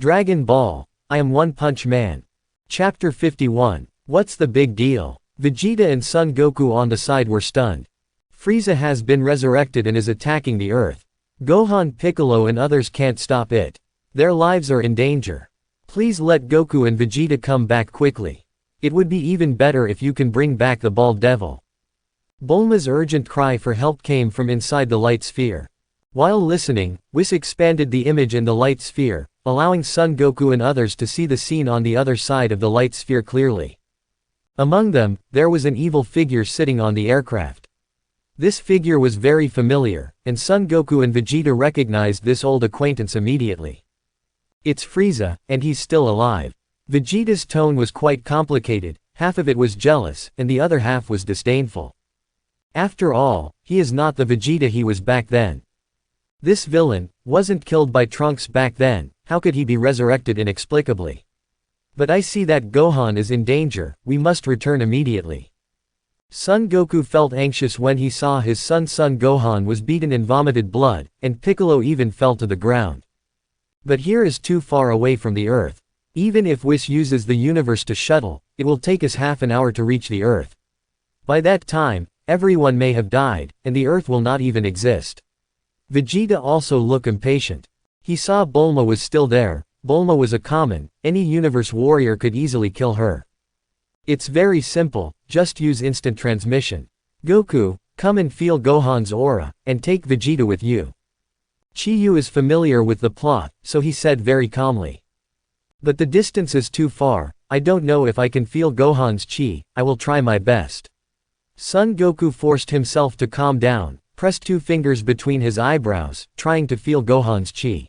Dragon Ball, I am One Punch Man. Chapter 51. What's the big deal? Vegeta and Son Goku on the side were stunned. Frieza has been resurrected and is attacking the Earth. Gohan, Piccolo and others can't stop it. Their lives are in danger. Please let Goku and Vegeta come back quickly. It would be even better if you can bring back the Bald Devil. Bulma's urgent cry for help came from inside the light sphere. While listening, Whis expanded the image in the light sphere, allowing Son Goku and others to see the scene on the other side of the light sphere clearly. Among them, there was an evil figure sitting on the aircraft. This figure was very familiar, and Son Goku and Vegeta recognized this old acquaintance immediately. It's Frieza, and he's still alive. Vegeta's tone was quite complicated, half of it was jealous, and the other half was disdainful. After all, he is not the Vegeta he was back then. This villain wasn't killed by Trunks back then, how could he be resurrected inexplicably? But I see that Gohan is in danger, we must return immediately. Son Goku felt anxious when he saw his son Gohan was beaten and vomited blood, and Piccolo even fell to the ground. But here is too far away from the Earth. Even if Whis uses the universe to shuttle, it will take us half an hour to reach the Earth. By that time, everyone may have died, and the Earth will not even exist. Vegeta also looked impatient. He saw Bulma was still there. Bulma was a common, any universe warrior could easily kill her. It's very simple, just use instant transmission. Goku, come and feel Gohan's aura, and take Vegeta with you. Chi-Yu is familiar with the plot, so he said very calmly. But the distance is too far, I don't know if I can feel Gohan's chi, I will try my best. Son Goku forced himself to calm down, pressed 2 fingers between his eyebrows, trying to feel Gohan's chi.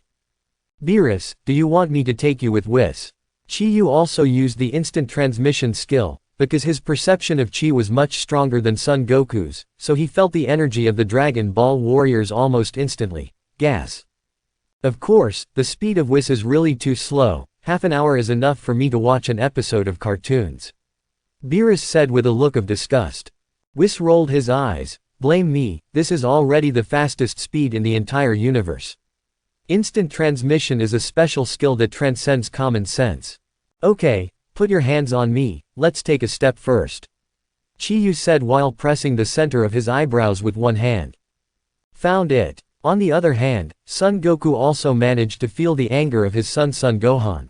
Beerus, do you want me to take you with Whis? Chi-Yu also used the instant transmission skill, because his perception of chi was much stronger than Son Goku's, so he felt the energy of the Dragon Ball warriors almost instantly. Gas. Of course, the speed of Whis is really too slow, half an hour is enough for me to watch an episode of cartoons. Beerus said with a look of disgust. Whis rolled his eyes, blame me, this is already the fastest speed in the entire universe. Instant transmission is a special skill that transcends common sense. Okay, put your hands on me, let's take a step first. Chi-Yu said while pressing the center of his eyebrows with one hand. Found it. On the other hand, Son Goku also managed to feel the anger of his son Gohan.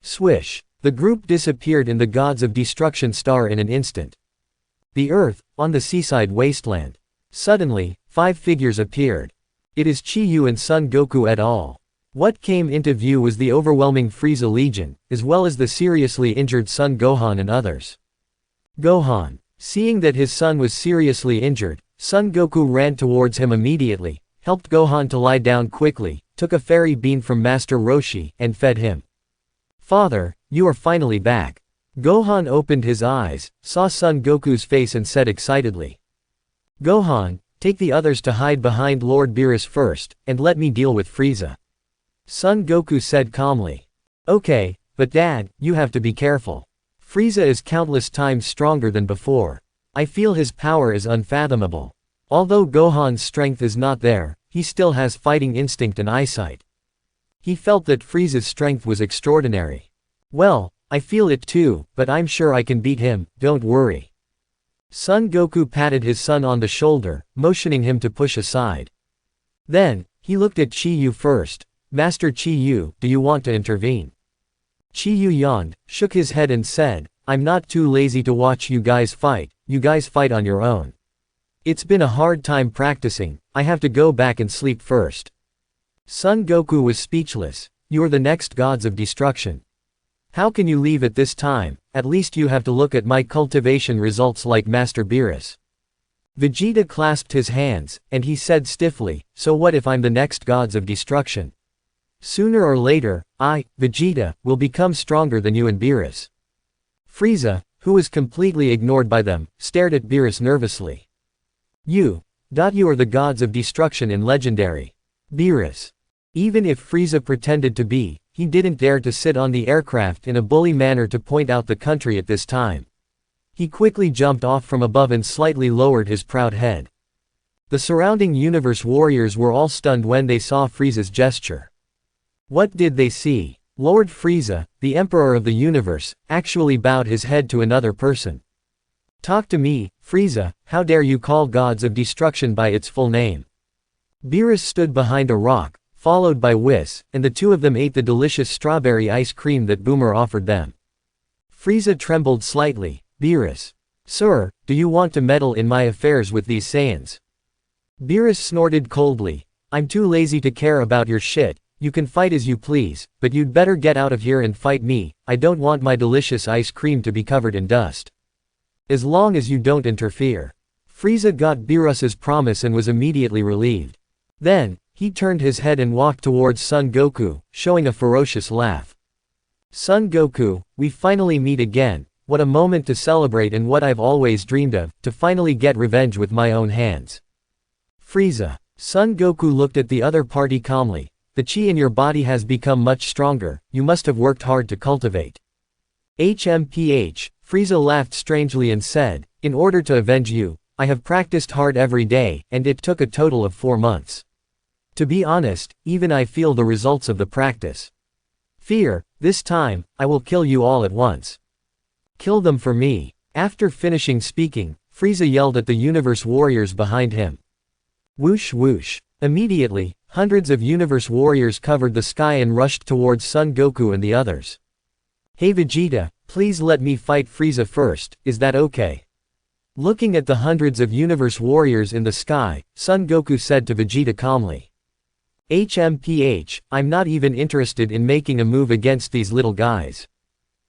Swish. The group disappeared in the Gods of Destruction star in an instant. The Earth, on the seaside wasteland. Suddenly, 5 figures appeared. It is Chi-Yu and Son Goku et al. What came into view was the overwhelming Frieza Legion, as well as the seriously injured Son Gohan and others. Gohan. Seeing that his son was seriously injured, Son Goku ran towards him immediately, helped Gohan to lie down quickly, took a fairy bean from Master Roshi, and fed him. Father, you are finally back. Gohan opened his eyes, saw Son Goku's face and said excitedly. Gohan, take the others to hide behind Lord Beerus first, and let me deal with Frieza. Son Goku said calmly. Okay, but Dad, you have to be careful. Frieza is countless times stronger than before. I feel his power is unfathomable. Although Gohan's strength is not there, he still has fighting instinct and eyesight. He felt that Frieza's strength was extraordinary. Well, I feel it too, but I'm sure I can beat him, don't worry. Son Goku patted his son on the shoulder, motioning him to push aside. Then, he looked at Chi-Yu first. Master Chi-Yu, do you want to intervene? Chi-Yu yawned, shook his head and said, I'm not too lazy to watch you guys fight on your own. It's been a hard time practicing, I have to go back and sleep first. Son Goku was speechless, you're the next Gods of Destruction. How can you leave at this time? At least you have to look at my cultivation results like Master Beerus. Vegeta clasped his hands, and he said stiffly, so what if I'm the next Gods of Destruction? Sooner or later, I, Vegeta, will become stronger than you and Beerus. Frieza, who was completely ignored by them, stared at Beerus nervously. You are the Gods of Destruction in Legendary. Beerus. Even if Frieza pretended to be, he didn't dare to sit on the aircraft in a bully manner to point out the country at this time. He quickly jumped off from above and slightly lowered his proud head. The surrounding universe warriors were all stunned when they saw Frieza's gesture. What did they see? Lord Frieza, the Emperor of the Universe, actually bowed his head to another person. Talk to me, Frieza, how dare you call Gods of Destruction by its full name? Beerus stood behind a rock, followed by Whis, and the two of them ate the delicious strawberry ice cream that Boomer offered them. Frieza trembled slightly. Beerus. Sir, do you want to meddle in my affairs with these Saiyans? Beerus snorted coldly. I'm too lazy to care about your shit. You can fight as you please, but you'd better get out of here and fight me. I don't want my delicious ice cream to be covered in dust. As long as you don't interfere. Frieza got Beerus's promise and was immediately relieved. Then, he turned his head and walked towards Son Goku, showing a ferocious laugh. Son Goku, we finally meet again. What a moment to celebrate and what I've always dreamed of, to finally get revenge with my own hands. Frieza. Son Goku looked at the other party calmly. The chi in your body has become much stronger, you must have worked hard to cultivate. HMPH, Frieza laughed strangely and said, in order to avenge you, I have practiced hard every day, and it took a total of 4 months. To be honest, even I feel the results of the practice. Fear, this time, I will kill you all at once. Kill them for me. After finishing speaking, Frieza yelled at the Universe Warriors behind him. Whoosh whoosh. Immediately, hundreds of Universe Warriors covered the sky and rushed towards Son Goku and the others. Hey Vegeta, please let me fight Frieza first, is that okay? Looking at the hundreds of Universe Warriors in the sky, Son Goku said to Vegeta calmly. HMPH, I'm not even interested in making a move against these little guys.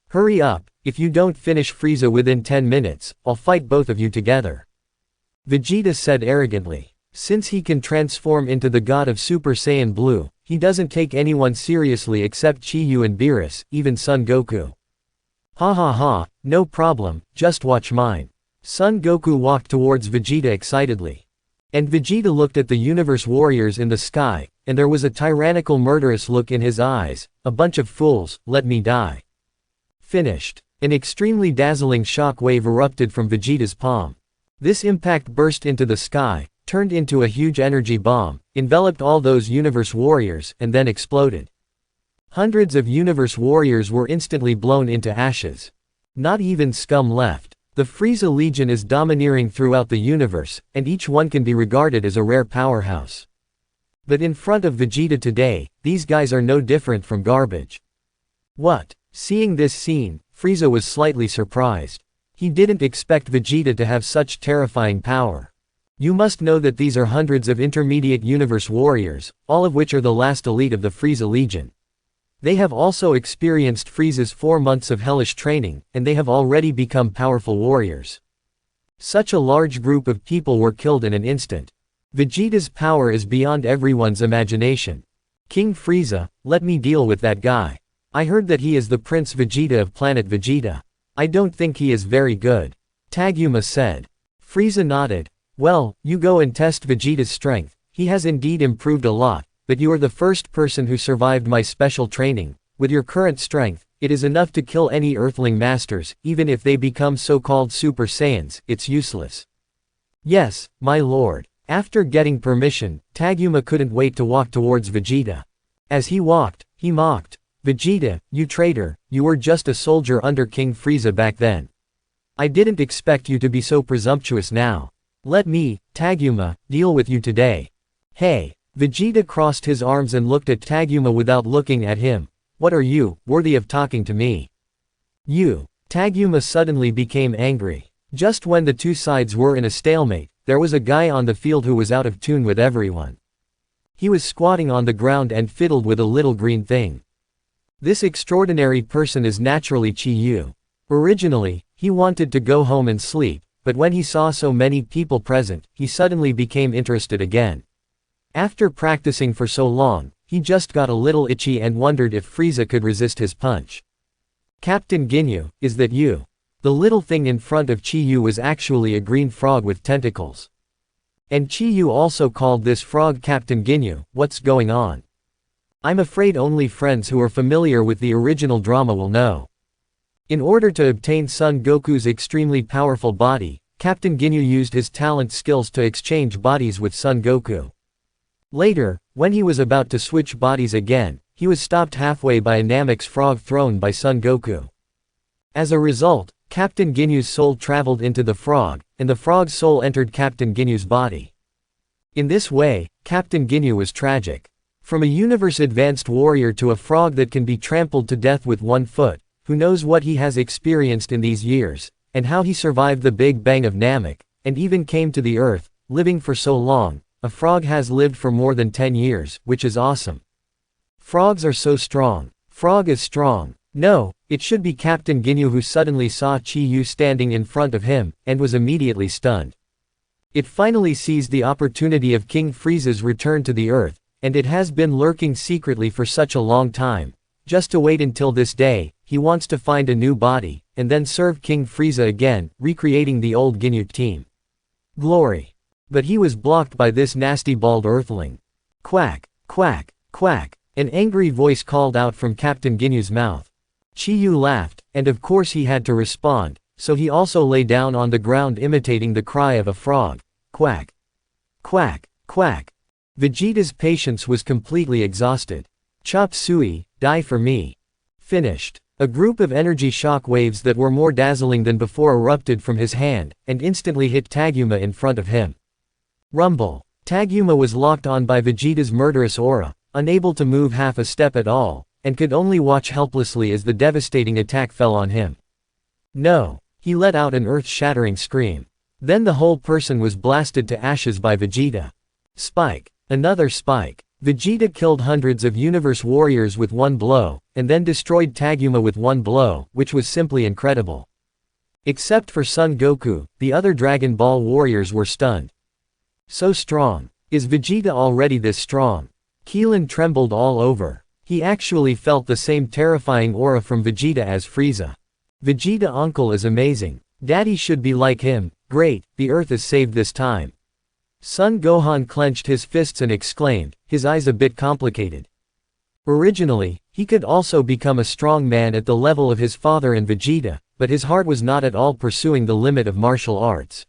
Hurry up, if you don't finish Frieza within 10 minutes, I'll fight both of you together. Vegeta said arrogantly. Since he can transform into the god of Super Saiyan Blue, he doesn't take anyone seriously except Chi-Yu and Beerus, even Son Goku. Ha ha ha, no problem, just watch mine. Son Goku walked towards Vegeta excitedly. And Vegeta looked at the Universe Warriors in the sky, and there was a tyrannical murderous look in his eyes. A bunch of fools, let me die. Finished. An extremely dazzling shock wave erupted from Vegeta's palm. This impact burst into the sky, turned into a huge energy bomb, enveloped all those Universe Warriors, and then exploded. Hundreds of Universe Warriors were instantly blown into ashes. Not even scum left. The Frieza Legion is domineering throughout the universe, and each one can be regarded as a rare powerhouse. But in front of Vegeta today, these guys are no different from garbage. What? Seeing this scene, Frieza was slightly surprised. He didn't expect Vegeta to have such terrifying power. You must know that these are hundreds of intermediate Universe Warriors, all of which are the last elite of the Frieza Legion. They have also experienced Frieza's 4 months of hellish training, and they have already become powerful warriors. Such a large group of people were killed in an instant. Vegeta's power is beyond everyone's imagination. King Frieza, let me deal with that guy. I heard that he is the Prince Vegeta of Planet Vegeta. I don't think he is very good. Taguma said. Frieza nodded. Well, you go and test Vegeta's strength. He has indeed improved a lot, but you are the first person who survived my special training. With your current strength, it is enough to kill any Earthling masters, even if they become so-called Super Saiyans, it's useless. Yes, my lord. After getting permission, Taguma couldn't wait to walk towards Vegeta. As he walked, he mocked. Vegeta, you traitor, you were just a soldier under King Frieza back then. I didn't expect you to be so presumptuous now. Let me, Taguma, deal with you today. Hey. Vegeta crossed his arms and looked at Taguma without looking at him. What are you, worthy of talking to me? You. Taguma suddenly became angry. Just when the two sides were in a stalemate, there was a guy on the field who was out of tune with everyone. He was squatting on the ground and fiddled with a little green thing. This extraordinary person is naturally Chi-Yu. Originally, he wanted to go home and sleep, but when he saw so many people present, he suddenly became interested again. After practicing for so long, he just got a little itchy and wondered if Frieza could resist his punch. Captain Ginyu, is that you? The little thing in front of Chi-Yu was actually a green frog with tentacles. And Chi-Yu also called this frog Captain Ginyu. What's going on? I'm afraid only friends who are familiar with the original drama will know. In order to obtain Son Goku's extremely powerful body, Captain Ginyu used his talent skills to exchange bodies with Son Goku. Later, when he was about to switch bodies again, he was stopped halfway by a Namex frog thrown by Son Goku. As a result, Captain Ginyu's soul traveled into the frog, and the frog's soul entered Captain Ginyu's body. In this way, Captain Ginyu was tragic. From a universe-advanced warrior to a frog that can be trampled to death with one foot, who knows what he has experienced in these years, and how he survived the Big Bang of Namek, and even came to the Earth, living for so long. A frog has lived for more than 10 years, which is awesome. Frogs are so strong. Frog is strong. No, it should be Captain Ginyu who suddenly saw Chi Yu standing in front of him, and was immediately stunned. It finally seized the opportunity of King Frieza's return to the Earth, and it has been lurking secretly for such a long time. Just to wait until this day, he wants to find a new body, and then serve King Frieza again, recreating the old Ginyu team. Glory. But he was blocked by this nasty bald earthling. Quack, quack, quack, an angry voice called out from Captain Ginyu's mouth. Chi Yu laughed, and of course he had to respond, so he also lay down on the ground imitating the cry of a frog. Quack. Quack, quack. Vegeta's patience was completely exhausted. Chop Suey, die for me. Finished. A group of energy shock waves that were more dazzling than before erupted from his hand, and instantly hit Taguma in front of him. Rumble. Taguma was locked on by Vegeta's murderous aura, unable to move half a step at all, and could only watch helplessly as the devastating attack fell on him. No. He let out an earth-shattering scream. Then the whole person was blasted to ashes by Vegeta. Spike. Another spike. Vegeta killed hundreds of universe warriors with one blow, and then destroyed Taguma with one blow, which was simply incredible. Except for Son Goku, the other Dragon Ball warriors were stunned. So strong. Is Vegeta already this strong? Keelan trembled all over. He actually felt the same terrifying aura from Vegeta as Frieza. Vegeta uncle is amazing. Daddy should be like him. Great, the Earth is saved this time. Son Gohan clenched his fists and exclaimed, his eyes a bit complicated. Originally, he could also become a strong man at the level of his father and Vegeta, but his heart was not at all pursuing the limit of martial arts.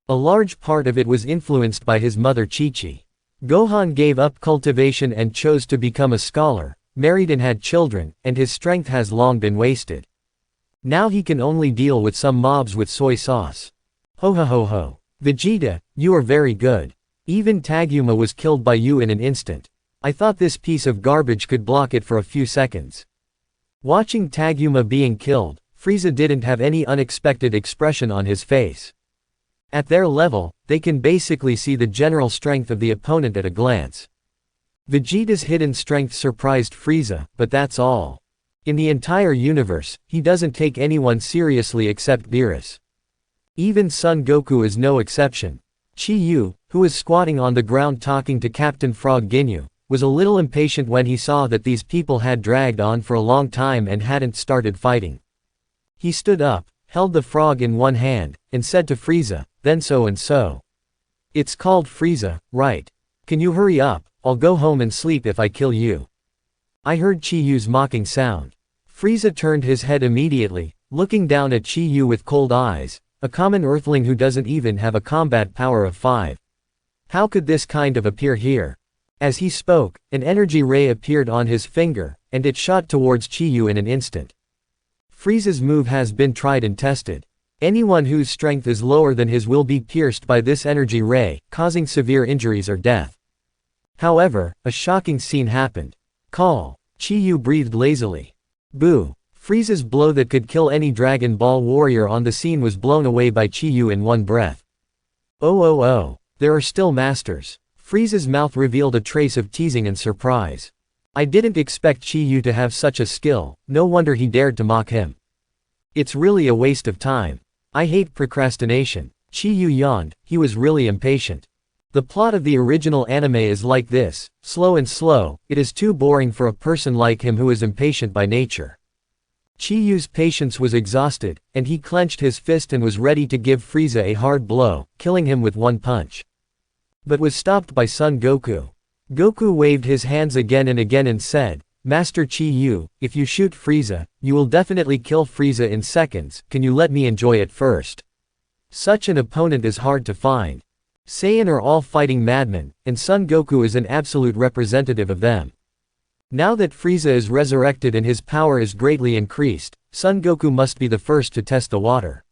A large part of it was influenced by his mother Chi-Chi. Gohan gave up cultivation and chose to become a scholar, married and had children, and his strength has long been wasted. Now he can only deal with some mobs with soy sauce. Ho ho ho ho. Vegeta, you are very good. Even Taguma was killed by you in an instant. I thought this piece of garbage could block it for a few seconds. Watching Taguma being killed, Frieza didn't have any unexpected expression on his face. At their level, they can basically see the general strength of the opponent at a glance. Vegeta's hidden strength surprised Frieza, but that's all. In the entire universe, he doesn't take anyone seriously except Beerus. Even Son Goku is no exception. Chi Yu, who was squatting on the ground talking to Captain Frog Ginyu, was a little impatient when he saw that these people had dragged on for a long time and hadn't started fighting. He stood up, held the frog in one hand, and said to Frieza, then so and so. It's called Frieza, right? Can you hurry up? I'll go home and sleep if I kill you. I heard Chi Yu's mocking sound. Frieza turned his head immediately, looking down at Chi Yu with cold eyes, a common earthling who doesn't even have a combat power of 5. How could this kind of appear here? As he spoke, an energy ray appeared on his finger, and it shot towards Chi Yu in an instant. Frieza's move has been tried and tested. Anyone whose strength is lower than his will be pierced by this energy ray, causing severe injuries or death. However, a shocking scene happened. Call. Chi Yu breathed lazily. Boo. Frieza's blow that could kill any Dragon Ball warrior on the scene was blown away by Chi Yu in one breath. Oh, there are still masters. Frieza's mouth revealed a trace of teasing and surprise. I didn't expect Chi Yu to have such a skill, no wonder he dared to mock him. It's really a waste of time. I hate procrastination. Chi Yu yawned, he was really impatient. The plot of the original anime is like this, slow and slow, it is too boring for a person like him who is impatient by nature. Chi Yu's patience was exhausted, and he clenched his fist and was ready to give Frieza a hard blow, killing him with one punch. But was stopped by Son Goku. Goku waved his hands again and said, Master Chi Yu, if you shoot Frieza, you will definitely kill Frieza in seconds, can you let me enjoy it first? Such an opponent is hard to find. Saiyan are all fighting madmen, and Son Goku is an absolute representative of them. Now that Frieza is resurrected and his power is greatly increased, Son Goku must be the first to test the water.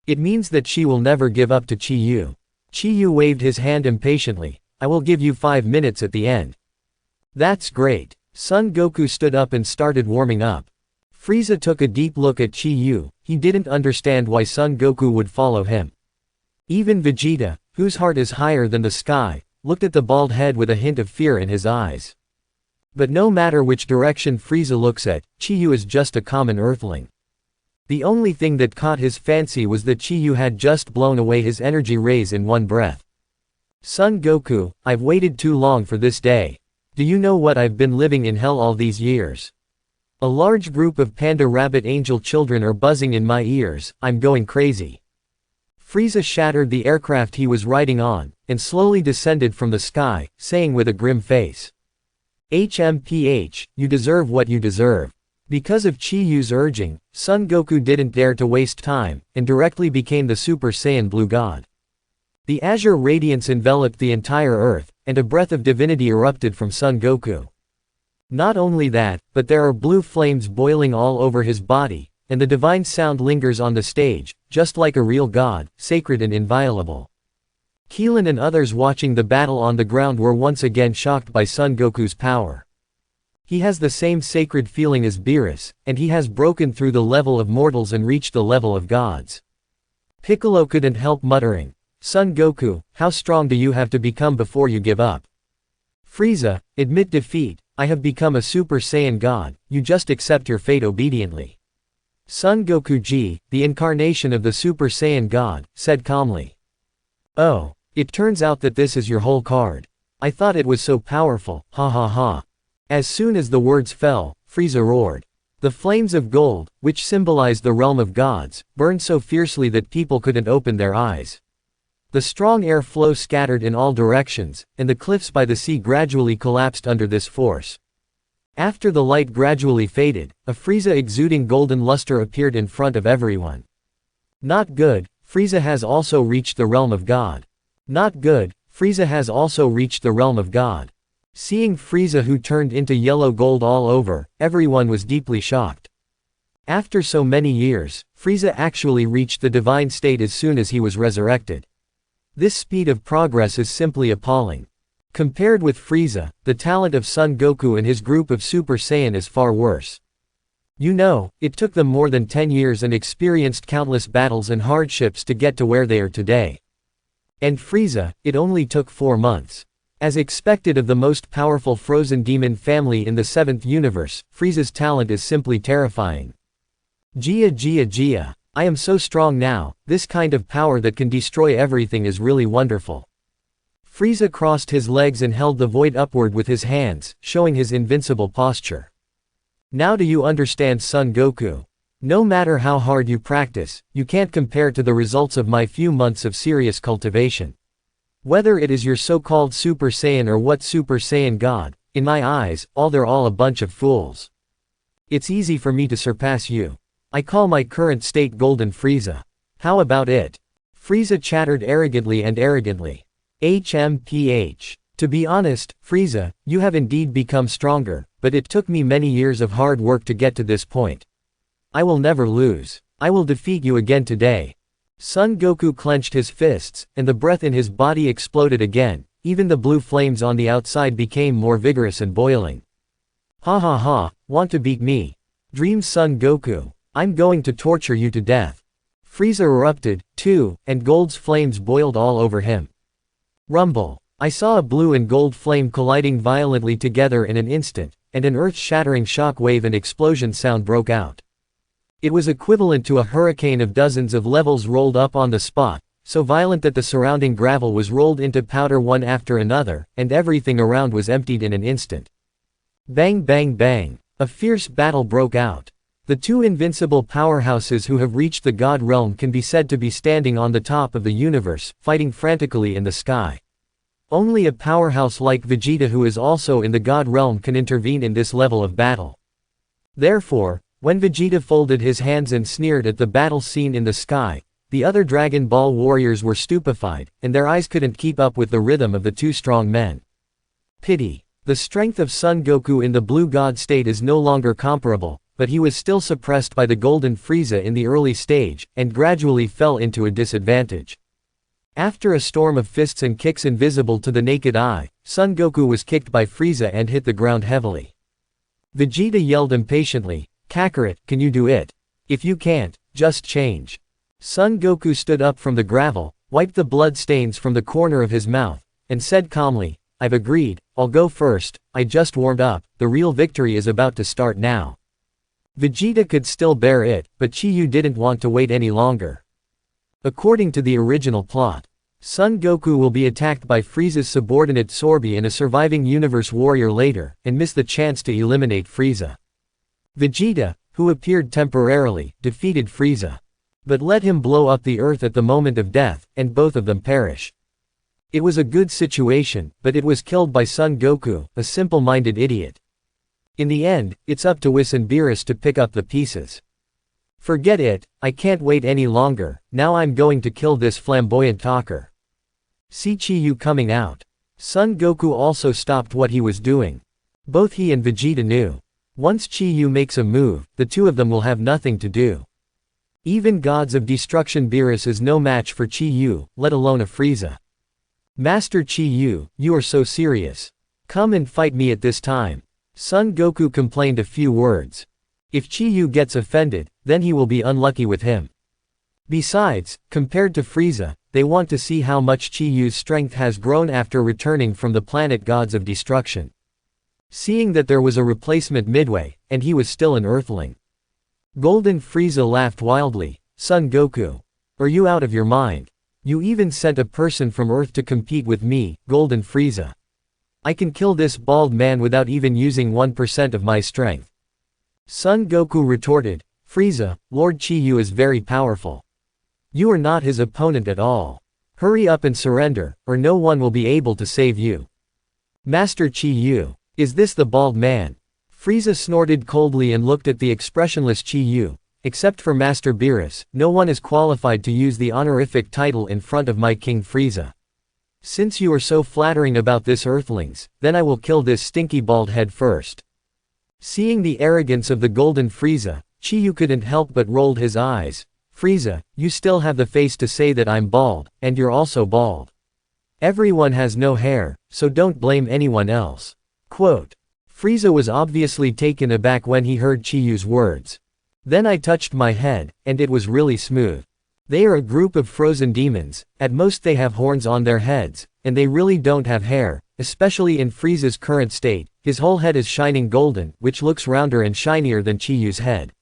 It means that she will never give up to Chi Yu. Chi Yu waved his hand impatiently. I will give you 5 minutes at the end. That's great. Son Goku stood up and started warming up. Frieza took a deep look at Chi Yu. He didn't understand why Son Goku would follow him. Even Vegeta, whose heart is higher than the sky, looked at the bald head with a hint of fear in his eyes. But no matter which direction Frieza looks at, Chi Yu is just a common earthling. The only thing that caught his fancy was that Chi Yu had just blown away his energy rays in one breath. Son Goku, I've waited too long for this day. Do you know what I've been living in hell all these years? A large group of panda rabbit angel children are buzzing in my ears, I'm going crazy. Frieza shattered the aircraft he was riding on, and slowly descended from the sky, saying with a grim face. HMPH, you deserve what you deserve. Because of Chi Yu's urging, Son Goku didn't dare to waste time, and directly became the Super Saiyan Blue God. The azure radiance enveloped the entire earth, and a breath of divinity erupted from Son Goku. Not only that, but there are blue flames boiling all over his body, and the divine sound lingers on the stage, just like a real god, sacred and inviolable. Keelan and others watching the battle on the ground were once again shocked by Son Goku's power. He has the same sacred feeling as Beerus, and he has broken through the level of mortals and reached the level of gods. Piccolo couldn't help muttering, Son Goku, how strong do you have to become before you give up? Frieza, admit defeat, I have become a Super Saiyan God, you just accept your fate obediently. Son Goku G, the incarnation of the Super Saiyan God, said calmly. Oh, it turns out that this is your whole card. I thought it was so powerful, ha ha ha. As soon as the words fell, Frieza roared. The flames of gold, which symbolized the realm of gods, burned so fiercely that people couldn't open their eyes. The strong air flow scattered in all directions, and the cliffs by the sea gradually collapsed under this force. After the light gradually faded, a Frieza exuding golden luster appeared in front of everyone. Not good, Frieza has also reached the realm of God. Not good, Frieza has also reached the realm of God. Seeing Frieza who turned into yellow gold all over, everyone was deeply shocked. After so many years, Frieza actually reached the divine state as soon as he was resurrected. This speed of progress is simply appalling. Compared with Frieza, the talent of Son Goku and his group of Super Saiyan is far worse. You know, it took them more than 10 years and experienced countless battles and hardships to get to where they are today. And Frieza, it only took 4 months. As expected of the most powerful frozen demon family in the 7th universe, Frieza's talent is simply terrifying. Gia. I am so strong now, this kind of power that can destroy everything is really wonderful. Frieza crossed his legs and held the void upward with his hands, showing his invincible posture. Now do you understand, Son Goku? No matter how hard you practice, you can't compare to the results of my few months of serious cultivation. Whether it is your so-called Super Saiyan or what Super Saiyan God, in my eyes, they're all a bunch of fools. It's easy for me to surpass you. I call my current state Golden Frieza. How about it? Frieza chattered arrogantly. HMPH. To be honest, Frieza, you have indeed become stronger, but it took me many years of hard work to get to this point. I will never lose. I will defeat you again today. Son Goku clenched his fists, and the breath in his body exploded again, even the blue flames on the outside became more vigorous and boiling. Ha ha ha, want to beat me? Dreams, Son Goku. I'm going to torture you to death. Frieza erupted, too, and gold's flames boiled all over him. Rumble. I saw a blue and gold flame colliding violently together in an instant, and an earth-shattering shock wave and explosion sound broke out. It was equivalent to a hurricane of dozens of levels rolled up on the spot, so violent that the surrounding gravel was rolled into powder one after another, and everything around was emptied in an instant. Bang bang bang. A fierce battle broke out. The two invincible powerhouses who have reached the God realm can be said to be standing on the top of the universe, fighting frantically in the sky. Only a powerhouse like Vegeta, who is also in the God realm, can intervene in this level of battle. Therefore, when Vegeta folded his hands and sneered at the battle scene in the sky, the other Dragon Ball warriors were stupefied, and their eyes couldn't keep up with the rhythm of the two strong men. Pity. The strength of Son Goku in the Blue God state is no longer comparable, but he was still suppressed by the Golden Frieza in the early stage, and gradually fell into a disadvantage. After a storm of fists and kicks invisible to the naked eye, Son Goku was kicked by Frieza and hit the ground heavily. Vegeta yelled impatiently, "Kakarot, can you do it? If you can't, just change." Son Goku stood up from the gravel, wiped the blood stains from the corner of his mouth, and said calmly, "I've agreed, I'll go first, I just warmed up, the real victory is about to start now." Vegeta could still bear it, but Chi-Yu didn't want to wait any longer. According to the original plot, Son Goku will be attacked by Frieza's subordinate Sorby and a surviving Universe Warrior later, and miss the chance to eliminate Frieza. Vegeta, who appeared temporarily, defeated Frieza. But let him blow up the earth at the moment of death, and both of them perish. It was a good situation, but it was killed by Son Goku, a simple-minded idiot. In the end, it's up to Whis and Beerus to pick up the pieces. Forget it, I can't wait any longer, now I'm going to kill this flamboyant talker. See Chi-Yu coming out. Son Goku also stopped what he was doing. Both he and Vegeta knew. Once Chi-Yu makes a move, the two of them will have nothing to do. Even Gods of Destruction Beerus is no match for Chi-Yu, let alone a Frieza. Master Chi-Yu, you are so serious. Come and fight me at this time. Son Goku complained a few words. If Chi-Yu gets offended, then he will be unlucky with him. Besides, compared to Frieza, they want to see how much Chi-Yu's strength has grown after returning from the planet Gods of Destruction. Seeing that there was a replacement midway, and he was still an Earthling. Golden Frieza laughed wildly, "Son Goku. Are you out of your mind? You even sent a person from Earth to compete with me, Golden Frieza. I can kill this bald man without even using 1% of my strength." Son Goku retorted, "Frieza, Lord Chi-Yu is very powerful. You are not his opponent at all. Hurry up and surrender, or no one will be able to save you." "Master Chi-Yu, is this the bald man?" Frieza snorted coldly and looked at the expressionless Chi-Yu. "Except for Master Beerus, no one is qualified to use the honorific title in front of my King Frieza. Since you are so flattering about this Earthlings, then I will kill this stinky bald head first." Seeing the arrogance of the Golden Frieza, Chi-Yu couldn't help but rolled his eyes. "Frieza, you still have the face to say that I'm bald, and you're also bald. Everyone has no hair, so don't blame anyone else." Quote. Frieza was obviously taken aback when he heard Chi-Yu's words. "Then I touched my head, and it was really smooth. They are a group of frozen demons, at most they have horns on their heads, and they really don't have hair, especially in Frieza's current state, his whole head is shining golden, which looks rounder and shinier than Chi-Yu's head.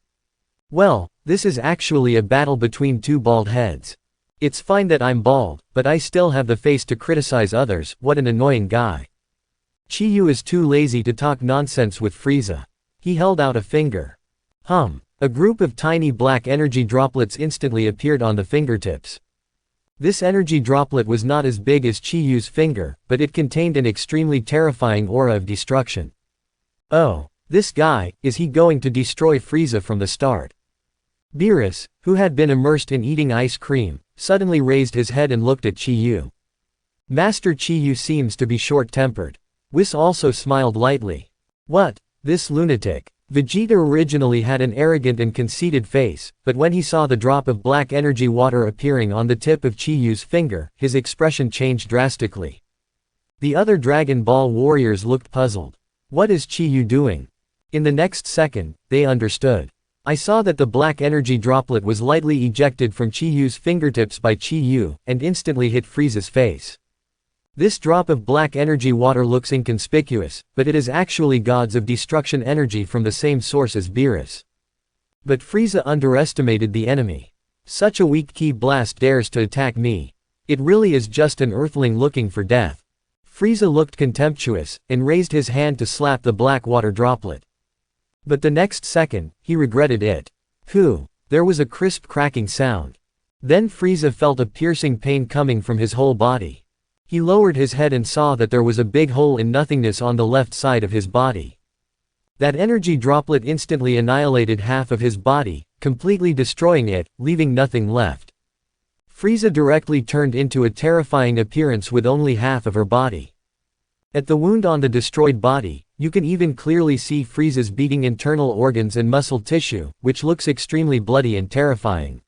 Well, this is actually a battle between two bald heads. It's fine that I'm bald, but I still have the face to criticize others, what an annoying guy." Chi-Yu is too lazy to talk nonsense with Frieza. He held out a finger. A group of tiny black energy droplets instantly appeared on the fingertips. This energy droplet was not as big as Chi-Yu's finger, but it contained an extremely terrifying aura of destruction. "Oh, this guy, is he going to destroy Frieza from the start?" Beerus, who had been immersed in eating ice cream, suddenly raised his head and looked at Chi-Yu. Master Chi-Yu seems to be short-tempered. Whis also smiled lightly. "What? This lunatic?" Vegeta originally had an arrogant and conceited face, but when he saw the drop of black energy water appearing on the tip of Chi-Yu's finger, his expression changed drastically. The other Dragon Ball warriors looked puzzled. What is Chi-Yu doing? In the next second, they understood. I saw that the black energy droplet was lightly ejected from Chi-Yu's fingertips by Chi-Yu, and instantly hit Frieza's face. This drop of black energy water looks inconspicuous, but it is actually Gods of Destruction energy from the same source as Beerus. But Frieza underestimated the enemy. Such a weak ki blast dares to attack me. It really is just an Earthling looking for death. Frieza looked contemptuous, and raised his hand to slap the black water droplet. But the next second, he regretted it. Phew! There was a crisp cracking sound. Then Frieza felt a piercing pain coming from his whole body. He lowered his head and saw that there was a big hole in nothingness on the left side of his body. That energy droplet instantly annihilated half of his body, completely destroying it, leaving nothing left. Frieza directly turned into a terrifying appearance with only half of her body. At the wound on the destroyed body, you can even clearly see Frieza's beating internal organs and muscle tissue, which looks extremely bloody and terrifying.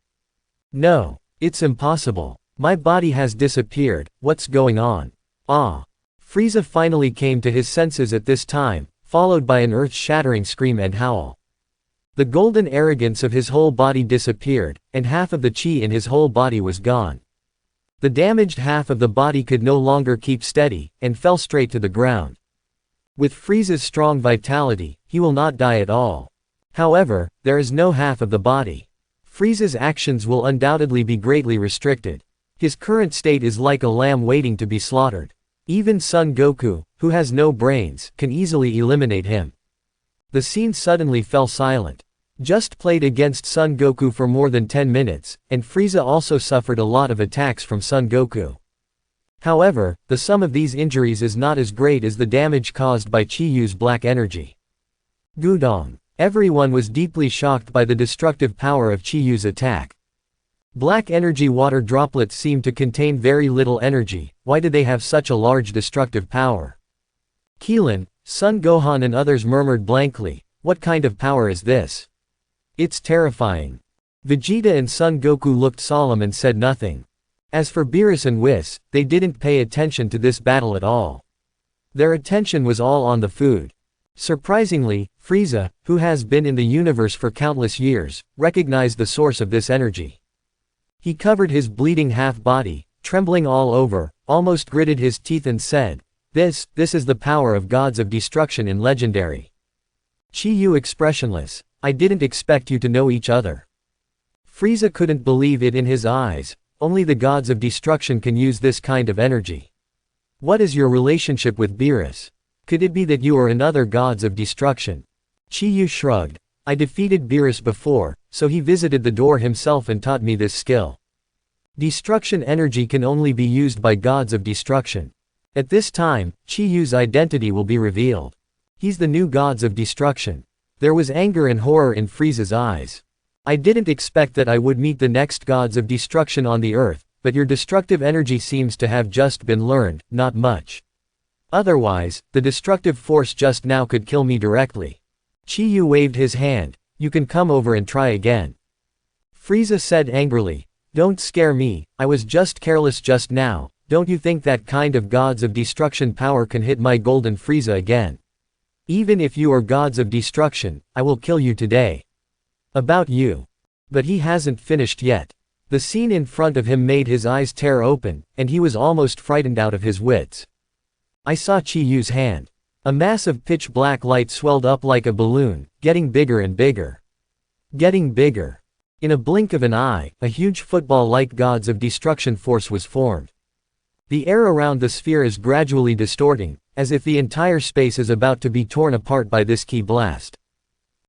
No. It's impossible. My body has disappeared, what's going on? Ah. Frieza finally came to his senses at this time, followed by an earth-shattering scream and howl. The golden arrogance of his whole body disappeared, and half of the chi in his whole body was gone. The damaged half of the body could no longer keep steady, and fell straight to the ground. With Frieza's strong vitality, he will not die at all. However, there is no half of the body. Frieza's actions will undoubtedly be greatly restricted. His current state is like a lamb waiting to be slaughtered. Even Son Goku, who has no brains, can easily eliminate him. The scene suddenly fell silent. Just played against Son Goku for more than 10 minutes, and Frieza also suffered a lot of attacks from Son Goku. However, the sum of these injuries is not as great as the damage caused by Chi-Yu's black energy. Gudong. Everyone was deeply shocked by the destructive power of Chi-Yu's attack. Black energy water droplets seem to contain very little energy, why do they have such a large destructive power? Keelan, Son Gohan and others murmured blankly, what kind of power is this? It's terrifying. Vegeta and Son Goku looked solemn and said nothing. As for Beerus and Whis, they didn't pay attention to this battle at all. Their attention was all on the food. Surprisingly, Frieza, who has been in the universe for countless years, recognized the source of this energy. He covered his bleeding half-body, trembling all over, almost gritted his teeth and said, This is the power of gods of destruction in Legendary. Chi-Yu expressionless, I didn't expect you to know each other. Frieza couldn't believe it in his eyes, only the gods of destruction can use this kind of energy. What is your relationship with Beerus? Could it be that you are another gods of destruction? Chi-Yu shrugged. I defeated Beerus before, so he visited the door himself and taught me this skill. Destruction energy can only be used by gods of destruction. At this time, Chi-Yu's identity will be revealed. He's the new gods of destruction. There was anger and horror in Frieza's eyes. I didn't expect that I would meet the next gods of destruction on the earth, but your destructive energy seems to have just been learned, not much. Otherwise, the destructive force just now could kill me directly. Chi-Yu waved his hand, you can come over and try again. Frieza said angrily, don't scare me, I was just careless just now, don't you think that kind of gods of destruction power can hit my golden Frieza again? Even if you are gods of destruction, I will kill you today. About you. But he hasn't finished yet. The scene in front of him made his eyes tear open, and he was almost frightened out of his wits. I saw Chi-Yu's hand. A mass of pitch black light swelled up like a balloon, getting bigger and bigger. Getting bigger. In a blink of an eye, a huge football-like gods of destruction force was formed. The air around the sphere is gradually distorting, as if the entire space is about to be torn apart by this ki blast.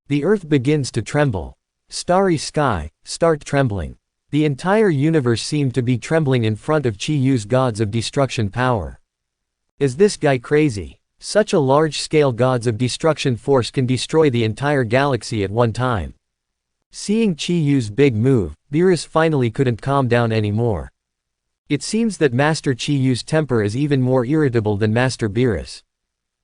The earth begins to tremble. Starry sky, start trembling. The entire universe seemed to be trembling in front of Chi-Yu's gods of destruction power. Is this guy crazy? Such a large-scale gods of destruction force can destroy the entire galaxy at one time. Seeing Chi-Yu's big move, Beerus finally couldn't calm down anymore. It seems that Master Chi-Yu's temper is even more irritable than Master Beerus.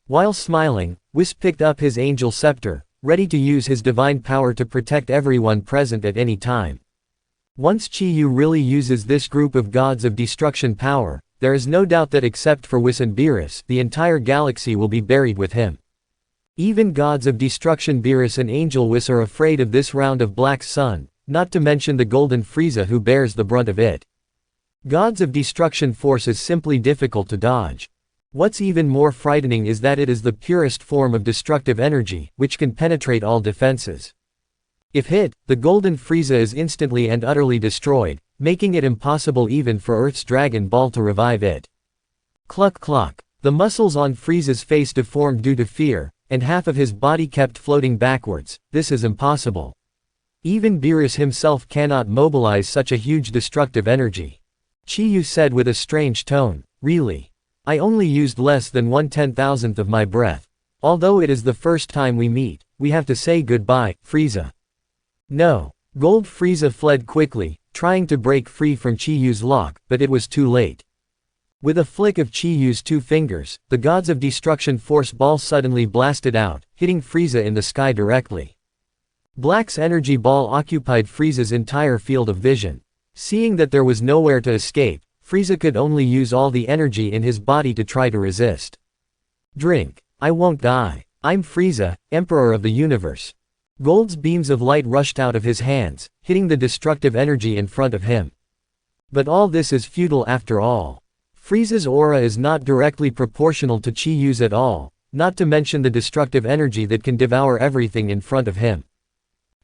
While smiling, Whis picked up his angel scepter, ready to use his divine power to protect everyone present at any time. Once Chi-Yu really uses this group of gods of destruction power, there is no doubt that except for Whis and Beerus, the entire galaxy will be buried with him. Even gods of destruction Beerus and Angel Whis are afraid of this round of Black Sun, not to mention the Golden Frieza who bears the brunt of it. Gods of destruction force is simply difficult to dodge. What's even more frightening is that it is the purest form of destructive energy, which can penetrate all defenses. If hit, the Golden Frieza is instantly and utterly destroyed, making it impossible even for Earth's Dragon Ball to revive it. Cluck cluck. The muscles on Frieza's face deformed due to fear, and half of his body kept floating backwards. This is impossible. Even Beerus himself cannot mobilize such a huge destructive energy. Chi-Yu said with a strange tone, really? I only used less than 1/10,000th of my breath. Although it is the first time we meet, we have to say goodbye, Frieza. No. Gold Frieza fled quickly, trying to break free from Chi-Yu's lock, but it was too late. With a flick of Chi-Yu's two fingers, the Gods of Destruction Force ball suddenly blasted out, hitting Frieza in the sky directly. Black's energy ball occupied Frieza's entire field of vision. Seeing that there was nowhere to escape, Frieza could only use all the energy in his body to try to resist. Drink. I won't die. I'm Frieza, Emperor of the Universe. Gold's beams of light rushed out of his hands, hitting the destructive energy in front of him. But all this is futile after all. Frieza's aura is not directly proportional to Chi-Yu's at all, not to mention the destructive energy that can devour everything in front of him.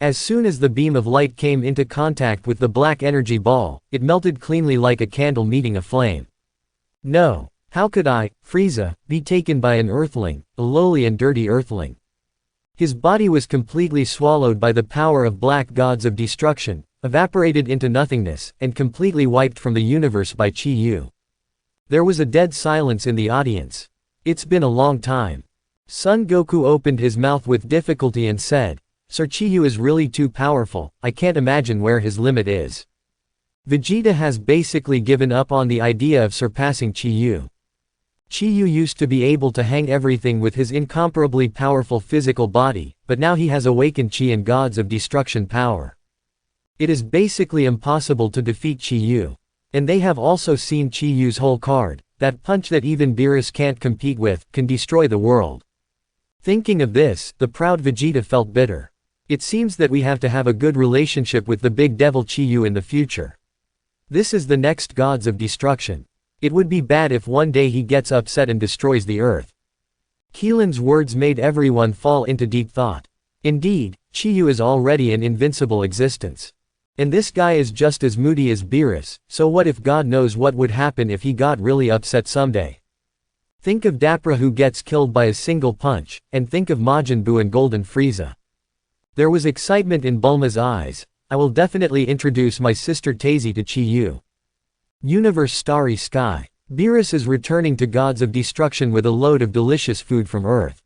As soon as the beam of light came into contact with the black energy ball, it melted cleanly like a candle meeting a flame. No. How could I, Frieza, be taken by an earthling, a lowly and dirty earthling? His body was completely swallowed by the power of black gods of destruction, evaporated into nothingness, and completely wiped from the universe by Chi-Yu. There was a dead silence in the audience. It's been a long time. Son Goku opened his mouth with difficulty and said, Sir Chi-Yu is really too powerful, I can't imagine where his limit is. Vegeta has basically given up on the idea of surpassing Chi-Yu. Chi-Yu used to be able to hang everything with his incomparably powerful physical body, but now he has awakened Chi and Gods of Destruction power. It is basically impossible to defeat Chi-Yu. And they have also seen Chi-Yu's whole card, that punch that even Beerus can't compete with, can destroy the world. Thinking of this, the proud Vegeta felt bitter. It seems that we have to have a good relationship with the big devil Chi-Yu in the future. This is the next Gods of Destruction. It would be bad if one day he gets upset and destroys the earth. Keelan's words made everyone fall into deep thought. Indeed, Chi-Yu is already an invincible existence. And this guy is just as moody as Beerus, so what if God knows what would happen if he got really upset someday? Think of Dapra who gets killed by a single punch, and think of Majin Buu and Golden Frieza. There was excitement in Bulma's eyes. I will definitely introduce my sister Tazy to Chi-Yu. Universe Starry Sky. Beerus is returning to Gods of Destruction with a load of delicious food from Earth.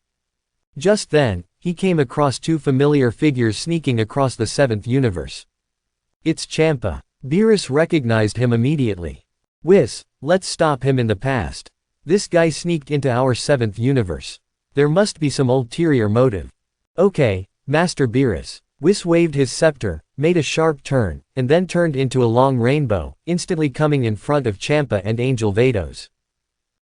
Just then, he came across two familiar figures sneaking across the 7th universe. It's Champa. Beerus recognized him immediately. Whis, let's stop him in the past. This guy sneaked into our 7th universe. There must be some ulterior motive. Okay, Master Beerus. Whis waved his scepter, made a sharp turn, and then turned into a long rainbow, instantly coming in front of Champa and Angel Vados.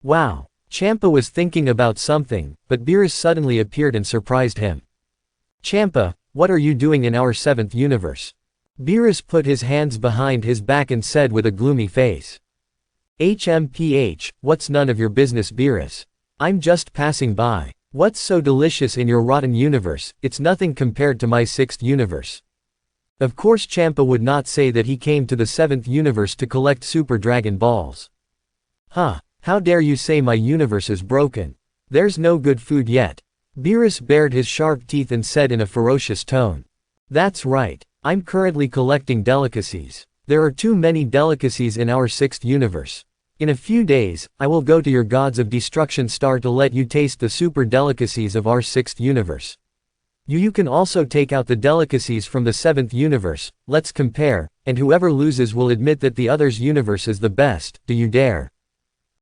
Wow. Champa was thinking about something, but Beerus suddenly appeared and surprised him. Champa, what are you doing in our 7th universe? Beerus put his hands behind his back and said with a gloomy face. HMPH, what's none of your business Beerus? I'm just passing by. What's so delicious in your rotten universe? It's nothing compared to my 6th universe. Of course Champa would not say that he came to the 7th universe to collect Super Dragon Balls. Huh, how dare you say my universe is broken? There's no good food yet. Beerus bared his sharp teeth and said in a ferocious tone. That's right. I'm currently collecting delicacies. There are too many delicacies in our 6th universe. In a few days, I will go to your Gods of Destruction star to let you taste the super delicacies of our 6th universe. You can also take out the delicacies from the 7th universe, let's compare, and whoever loses will admit that the other's universe is the best, do you dare?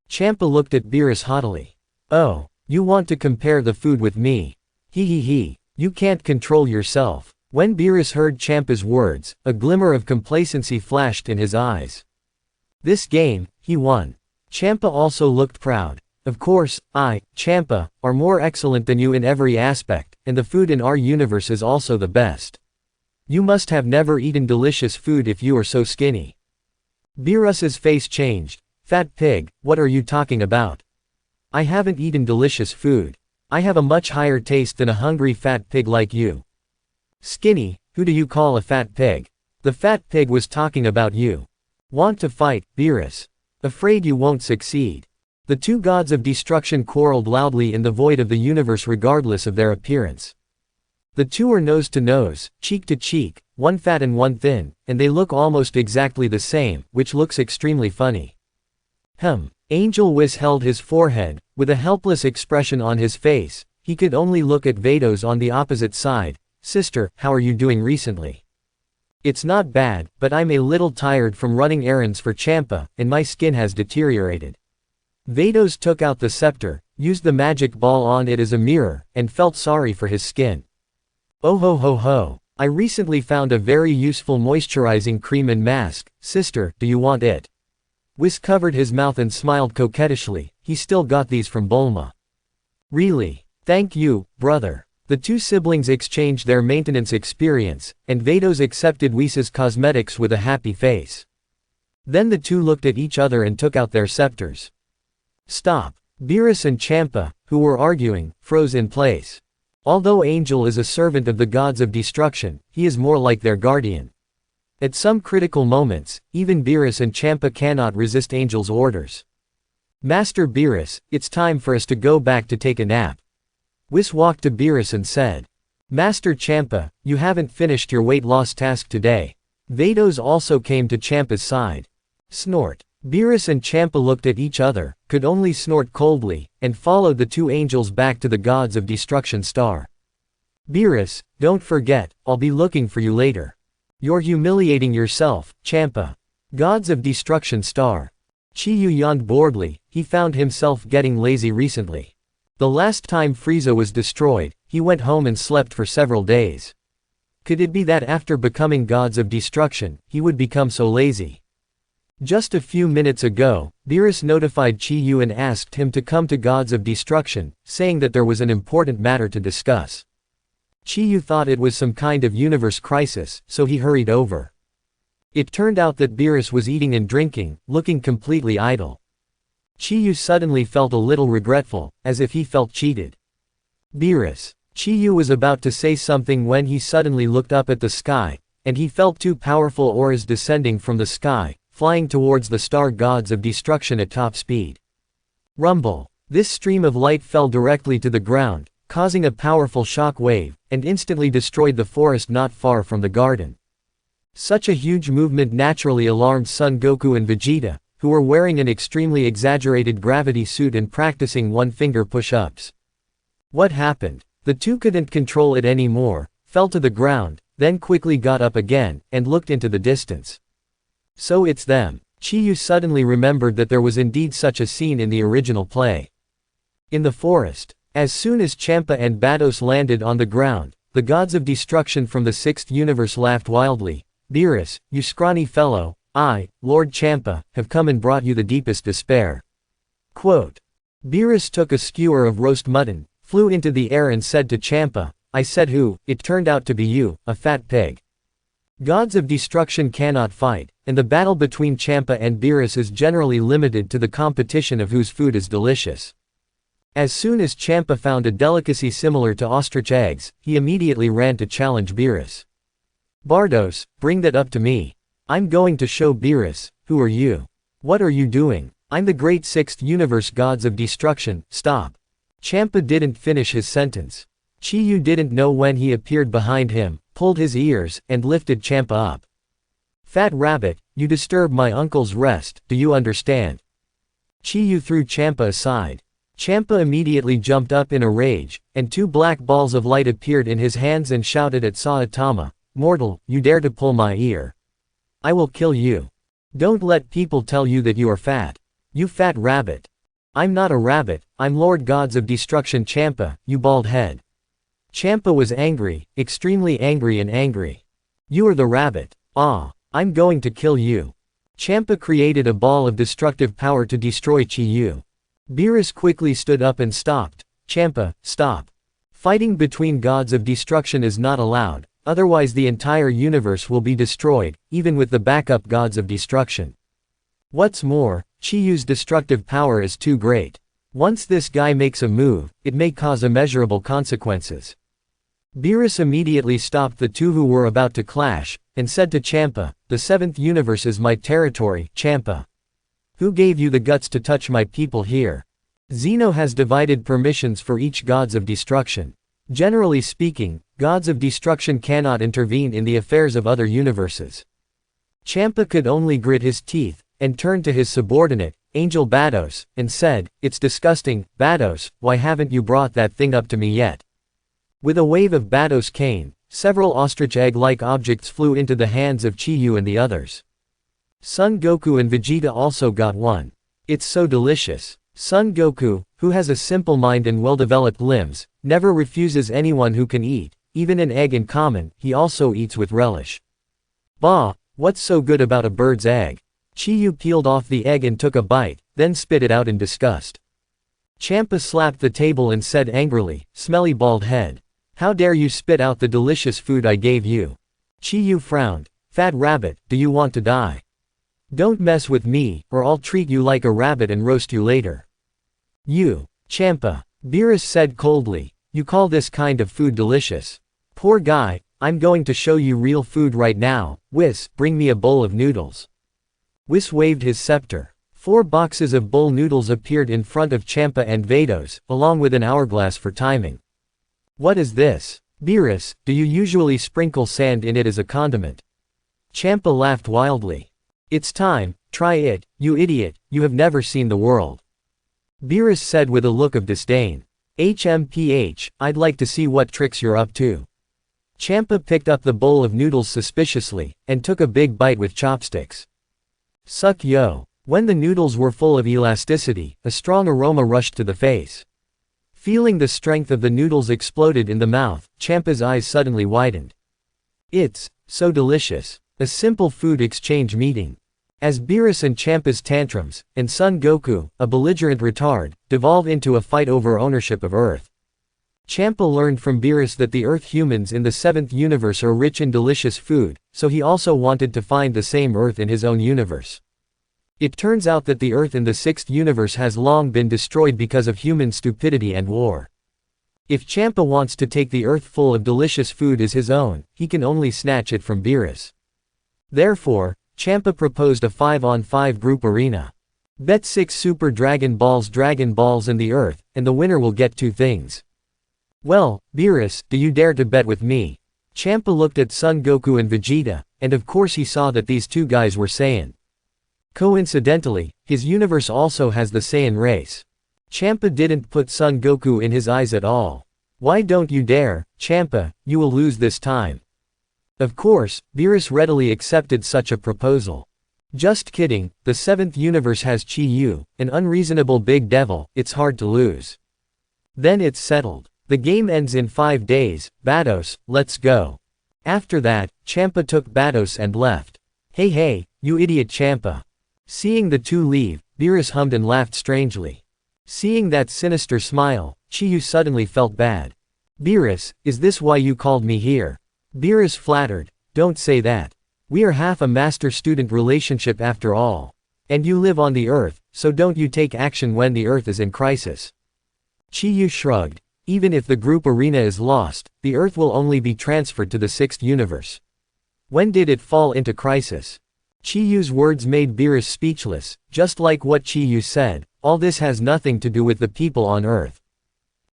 Champa looked at Beerus haughtily. Oh, you want to compare the food with me? He, you can't control yourself. When Beerus heard Champa's words, a glimmer of complacency flashed in his eyes. This game, he won. Champa also looked proud. Of course, I, Champa, are more excellent than you in every aspect, and the food in our universe is also the best. You must have never eaten delicious food if you are so skinny. Beerus's face changed. Fat pig, what are you talking about? I haven't eaten delicious food. I have a much higher taste than a hungry fat pig like you. Skinny, who do you call a fat pig? The fat pig was talking about you. Want to fight, Beerus? Afraid you won't succeed. The two Gods of Destruction quarreled loudly in the void of the universe regardless of their appearance. The two are nose to nose, cheek to cheek, one fat and one thin, and they look almost exactly the same, which looks extremely funny. Angel Whis held his forehead, with a helpless expression on his face. He could only look at Vados on the opposite side. Sister, how are you doing recently? It's not bad, but I'm a little tired from running errands for Champa, and my skin has deteriorated. Vados took out the scepter, used the magic ball on it as a mirror, and felt sorry for his skin. Oh ho ho ho. I recently found a very useful moisturizing cream and mask, sister, do you want it? Whis covered his mouth and smiled coquettishly, he still got these from Bulma. Really? Thank you, brother. The two siblings exchanged their maintenance experience, and Vados accepted Whis' cosmetics with a happy face. Then the two looked at each other and took out their scepters. Stop. Beerus and Champa, who were arguing, froze in place. Although Angel is a servant of the gods of destruction, he is more like their guardian. At some critical moments, even Beerus and Champa cannot resist Angel's orders. Master Beerus, it's time for us to go back to take a nap. Whis walked to Beerus and said. Master Champa, you haven't finished your weight loss task today. Vados also came to Champa's side. Snort. Beerus and Champa looked at each other, could only snort coldly, and followed the two angels back to the gods of destruction star. Beerus, don't forget, I'll be looking for you later. You're humiliating yourself, Champa. Gods of destruction star. Chi-Yu yawned boredly, he found himself getting lazy recently. The last time Frieza was destroyed, he went home and slept for several days. Could it be that after becoming gods of destruction, he would become so lazy? Just a few minutes ago, Beerus notified Chi-Yu and asked him to come to Gods of Destruction, saying that there was an important matter to discuss. Chi-Yu thought it was some kind of universe crisis, so he hurried over. It turned out that Beerus was eating and drinking, looking completely idle. Chi-Yu suddenly felt a little regretful, as if he felt cheated. Beerus. Chi-Yu was about to say something when he suddenly looked up at the sky, and he felt two powerful auras descending from the sky, flying towards the star gods of destruction at top speed. Rumble. This stream of light fell directly to the ground, causing a powerful shock wave, and instantly destroyed the forest not far from the garden. Such a huge movement naturally alarmed Son Goku and Vegeta, who were wearing an extremely exaggerated gravity suit and practicing one-finger push-ups. What happened? The two couldn't control it anymore, fell to the ground, then quickly got up again, and looked into the distance. So it's them. Chi-Yu suddenly remembered that there was indeed such a scene in the original play. In the forest. As soon as Champa and Vados landed on the ground, the gods of destruction from the sixth universe laughed wildly. Beerus, you scrawny fellow, I, Lord Champa, have come and brought you the deepest despair. Quote. Beerus took a skewer of roast mutton, flew into the air and said to Champa, I said who, it turned out to be you, a fat pig. Gods of destruction cannot fight, and the battle between Champa and Beerus is generally limited to the competition of whose food is delicious. As soon as Champa found a delicacy similar to ostrich eggs, he immediately ran to challenge Beerus. Bardos, bring that up to me. I'm going to show Beerus, who are you? What are you doing? I'm the great sixth universe gods of destruction, stop. Champa didn't finish his sentence. Chi-Yu didn't know when he appeared behind him, pulled his ears, and lifted Champa up. Fat rabbit, you disturb my uncle's rest, do you understand? Chi-Yu threw Champa aside. Champa immediately jumped up in a rage, and two black balls of light appeared in his hands and shouted at Saitama, Mortal, you dare to pull my ear. I will kill you. Don't let people tell you that you are fat. You fat rabbit. I'm not a rabbit, I'm Lord Gods of Destruction Champa, you bald head. Champa was angry, extremely angry and angry. You are the rabbit. Ah, I'm going to kill you. Champa created a ball of destructive power to destroy Chi-Yu. Beerus quickly stood up and stopped. Champa, stop. Fighting between gods of destruction is not allowed, otherwise the entire universe will be destroyed, even with the backup gods of destruction. What's more, Chi-Yu's destructive power is too great. Once this guy makes a move, it may cause immeasurable consequences. Beerus immediately stopped the two who were about to clash, and said to Champa, the seventh universe is my territory, Champa. Who gave you the guts to touch my people here? Zeno has divided permissions for each gods of destruction. Generally speaking, gods of destruction cannot intervene in the affairs of other universes. Champa could only grit his teeth, and turned to his subordinate, Angel Vados, and said, it's disgusting, Vados, why haven't you brought that thing up to me yet? With a wave of Vados' cane, several ostrich egg-like objects flew into the hands of Chi-Yu and the others. Son Goku and Vegeta also got one. It's so delicious. Son Goku, who has a simple mind and well-developed limbs, never refuses anyone who can eat, even an egg in common, he also eats with relish. Bah, what's so good about a bird's egg? Chi-Yu peeled off the egg and took a bite, then spit it out in disgust. Champa slapped the table and said angrily, "Smelly bald head. How dare you spit out the delicious food I gave you?" Chi-Yu frowned. "Fat rabbit, do you want to die? Don't mess with me, or I'll treat you like a rabbit and roast you later." "You, Champa," Beerus said coldly, "you call this kind of food delicious? Poor guy, I'm going to show you real food right now. Whis, bring me a bowl of noodles." Whis waved his scepter. 4 boxes of bowl noodles appeared in front of Champa and Vados, along with an hourglass for timing. "What is this? Beerus, do you usually sprinkle sand in it as a condiment?" Champa laughed wildly. "It's time, try it, you idiot, you have never seen the world." Beerus said with a look of disdain. "HMPH, I'd like to see what tricks you're up to." Champa picked up the bowl of noodles suspiciously, and took a big bite with chopsticks. Suck yo. When the noodles were full of elasticity, a strong aroma rushed to the face. Feeling the strength of the noodles exploded in the mouth, Champa's eyes suddenly widened. "It's so delicious. A simple food exchange meeting." As Beerus and Champa's tantrums, and Son Goku, a belligerent retard, devolve into a fight over ownership of Earth. Champa learned from Beerus that the Earth humans in the 7th universe are rich in delicious food, so he also wanted to find the same Earth in his own universe. It turns out that the Earth in the 6th universe has long been destroyed because of human stupidity and war. If Champa wants to take the Earth full of delicious food as his own, he can only snatch it from Beerus. Therefore, Champa proposed a 5-on-5 group arena. Bet 6 Super Dragon Balls and the Earth, and the winner will get 2 things. "Well, Beerus, do you dare to bet with me?" Champa looked at Son Goku and Vegeta, and of course he saw that these 2 guys were Saiyan. Coincidentally, his universe also has the Saiyan race. Champa didn't put Son Goku in his eyes at all. "Why don't you dare, Champa, you will lose this time." Of course, Beerus readily accepted such a proposal. "Just kidding, the 7th universe has Chi-Yu, an unreasonable big devil, it's hard to lose." Then it's settled. The game ends in 5 days, Vados, let's go. After that, Champa took Vados and left. Hey, you idiot Champa." Seeing the 2 leave, Beerus hummed and laughed strangely. Seeing that sinister smile, Chi-Yu suddenly felt bad. "Beerus, is this why you called me here?" Beerus flattered. "Don't say that. We are half a master-student relationship after all. And you live on the Earth, so don't you take action when the Earth is in crisis." Chi-Yu shrugged. "Even if the group arena is lost, the Earth will only be transferred to the 6th universe. When did it fall into crisis?" Chi-Yu's words made Beerus speechless. Just like what Chi-Yu said, all this has nothing to do with the people on Earth.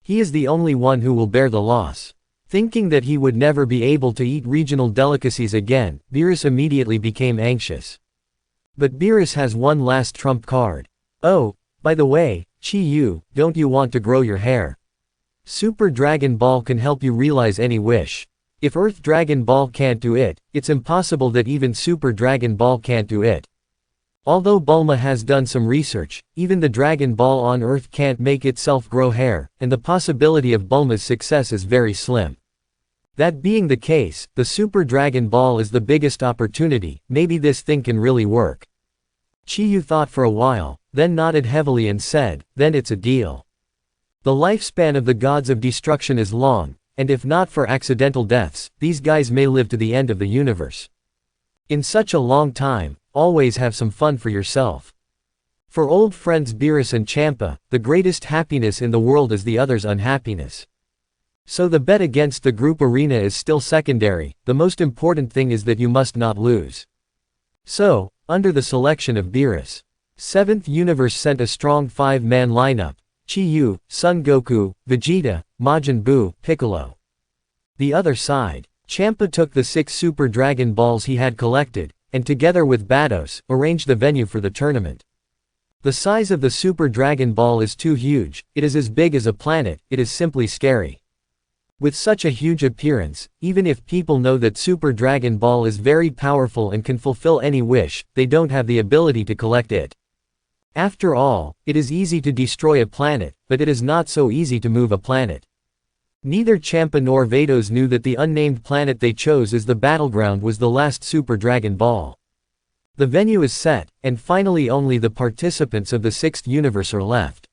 He is the only one who will bear the loss. Thinking that he would never be able to eat regional delicacies again, Beerus immediately became anxious. But Beerus has one last trump card. "Oh, by the way, Chi-Yu, don't you want to grow your hair? Super Dragon Ball can help you realize any wish. If Earth Dragon Ball can't do it, it's impossible that even Super Dragon Ball can't do it. Although Bulma has done some research, even the Dragon Ball on Earth can't make itself grow hair, and the possibility of Bulma's success is very slim. That being the case, the Super Dragon Ball is the biggest opportunity, maybe this thing can really work." Chi-Yu thought for a while, then nodded heavily and said, "Then it's a deal. The lifespan of the gods of destruction is long, and if not for accidental deaths, these guys may live to the end of the universe. In such a long time, always have some fun for yourself." For old friends Beerus and Champa, the greatest happiness in the world is the other's unhappiness. So the bet against the group arena is still secondary, the most important thing is that you must not lose. So, under the selection of Beerus, 7th universe sent a strong 5-man lineup: Chi-Yu, Son Goku, Vegeta, Majin Buu, Piccolo. The other side, Champa took the 6 Super Dragon Balls he had collected, and together with Vados, arranged the venue for the tournament. The size of the Super Dragon Ball is too huge, it is as big as a planet, it is simply scary. With such a huge appearance, even if people know that Super Dragon Ball is very powerful and can fulfill any wish, they don't have the ability to collect it. After all, it is easy to destroy a planet, but it is not so easy to move a planet. Neither Champa nor Vados knew that the unnamed planet they chose as the battleground was the last Super Dragon Ball. The venue is set, and finally only the participants of the 6th universe are left.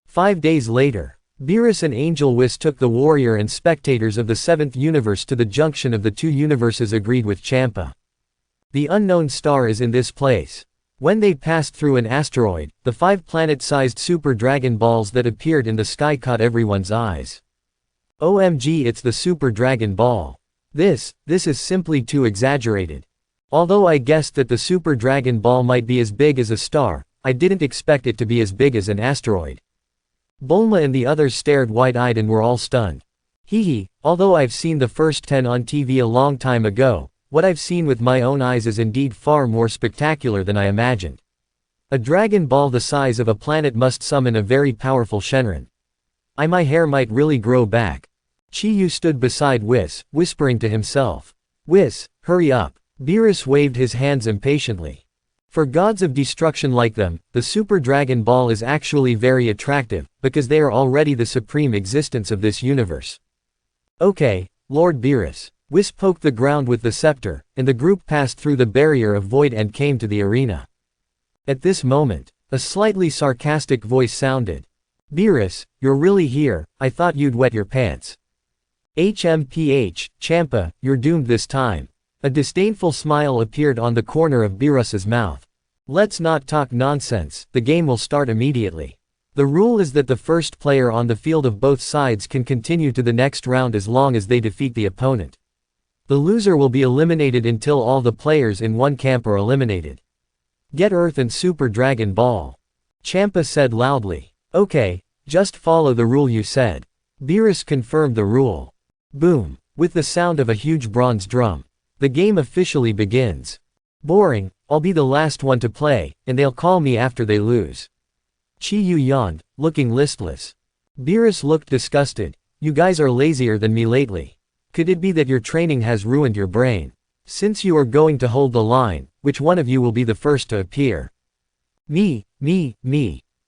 5 days later, Beerus and Angel Whis took the warrior and spectators of the 7th universe to the junction of the two universes agreed with Champa. The unknown star is in this place. When they passed through an asteroid, the 5 planet-sized Super Dragon Balls that appeared in the sky caught everyone's eyes. OMG, it's the Super Dragon Ball. This is simply too exaggerated. Although I guessed that the Super Dragon Ball might be as big as a star, I didn't expect it to be as big as an asteroid. Bulma and the others stared wide-eyed and were all stunned. Hehe, although I've seen the first 10 on TV a long time ago, what I've seen with my own eyes is indeed far more spectacular than I imagined. A Dragon Ball the size of a planet must summon a very powerful Shenron. My hair might really grow back. Chi-Yu stood beside Whis, whispering to himself. Whis, hurry up. Beerus waved his hands impatiently. For gods of destruction like them, the Super Dragon Ball is actually very attractive, because they are already the supreme existence of this universe. Okay, Lord Beerus. Whis poked the ground with the scepter, and the group passed through the barrier of void and came to the arena. At this moment, a slightly sarcastic voice sounded. Beerus, you're really here, I thought you'd wet your pants. HMPH, Champa, you're doomed this time. A disdainful smile appeared on the corner of Beerus's mouth. Let's not talk nonsense, the game will start immediately. The rule is that the first player on the field of both sides can continue to the next round as long as they defeat the opponent. The loser will be eliminated until all the players in one camp are eliminated. Get Earth and Super Dragon Ball. Champa said loudly. Okay, just follow the rule you said. Beerus confirmed the rule. Boom. With the sound of a huge bronze drum. The game officially begins. Boring, I'll be the last one to play, and they'll call me after they lose. Chi-Yu yawned, looking listless. Beerus looked disgusted. You guys are lazier than me lately. Could it be that your training has ruined your brain? Since you are going to hold the line, which one of you will be the first to appear? Me.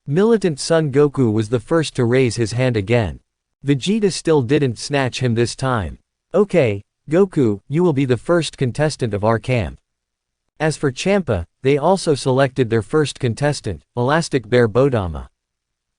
Militant Son Goku was the first to raise his hand again. Vegeta still didn't snatch him this time. Okay, Goku, you will be the first contestant of our camp. As for Champa, they also selected their first contestant, Elastic Bear Bodama.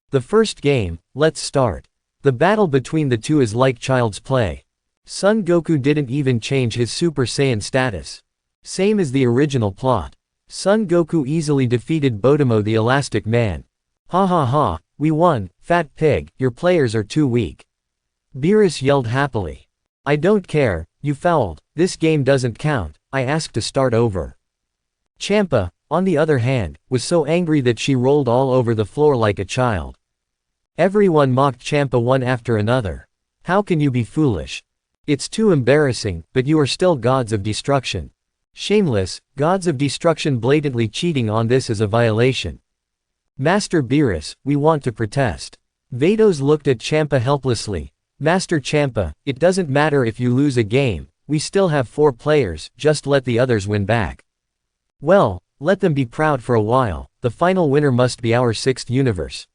The first game, let's start. The battle between the two is like child's play. Son Goku didn't even change his Super Saiyan status. Same as the original plot. Son Goku easily defeated Bodama the Elastic Man. Ha ha ha, we won, fat pig, your players are too weak. Beerus yelled happily. I don't care, you fouled, this game doesn't count, I asked to start over. Champa, on the other hand, was so angry that she rolled all over the floor like a child. Everyone mocked Champa one after another. How can you be foolish? It's too embarrassing, but you are still gods of destruction. Shameless, gods of destruction blatantly cheating on this is a violation. Master Beerus, we want to protest. Vados looked at Champa helplessly. Master Champa, it doesn't matter if you lose a game, we still have 4 players, just let the others win back. Well, let them be proud for a while, the final winner must be our 6th universe.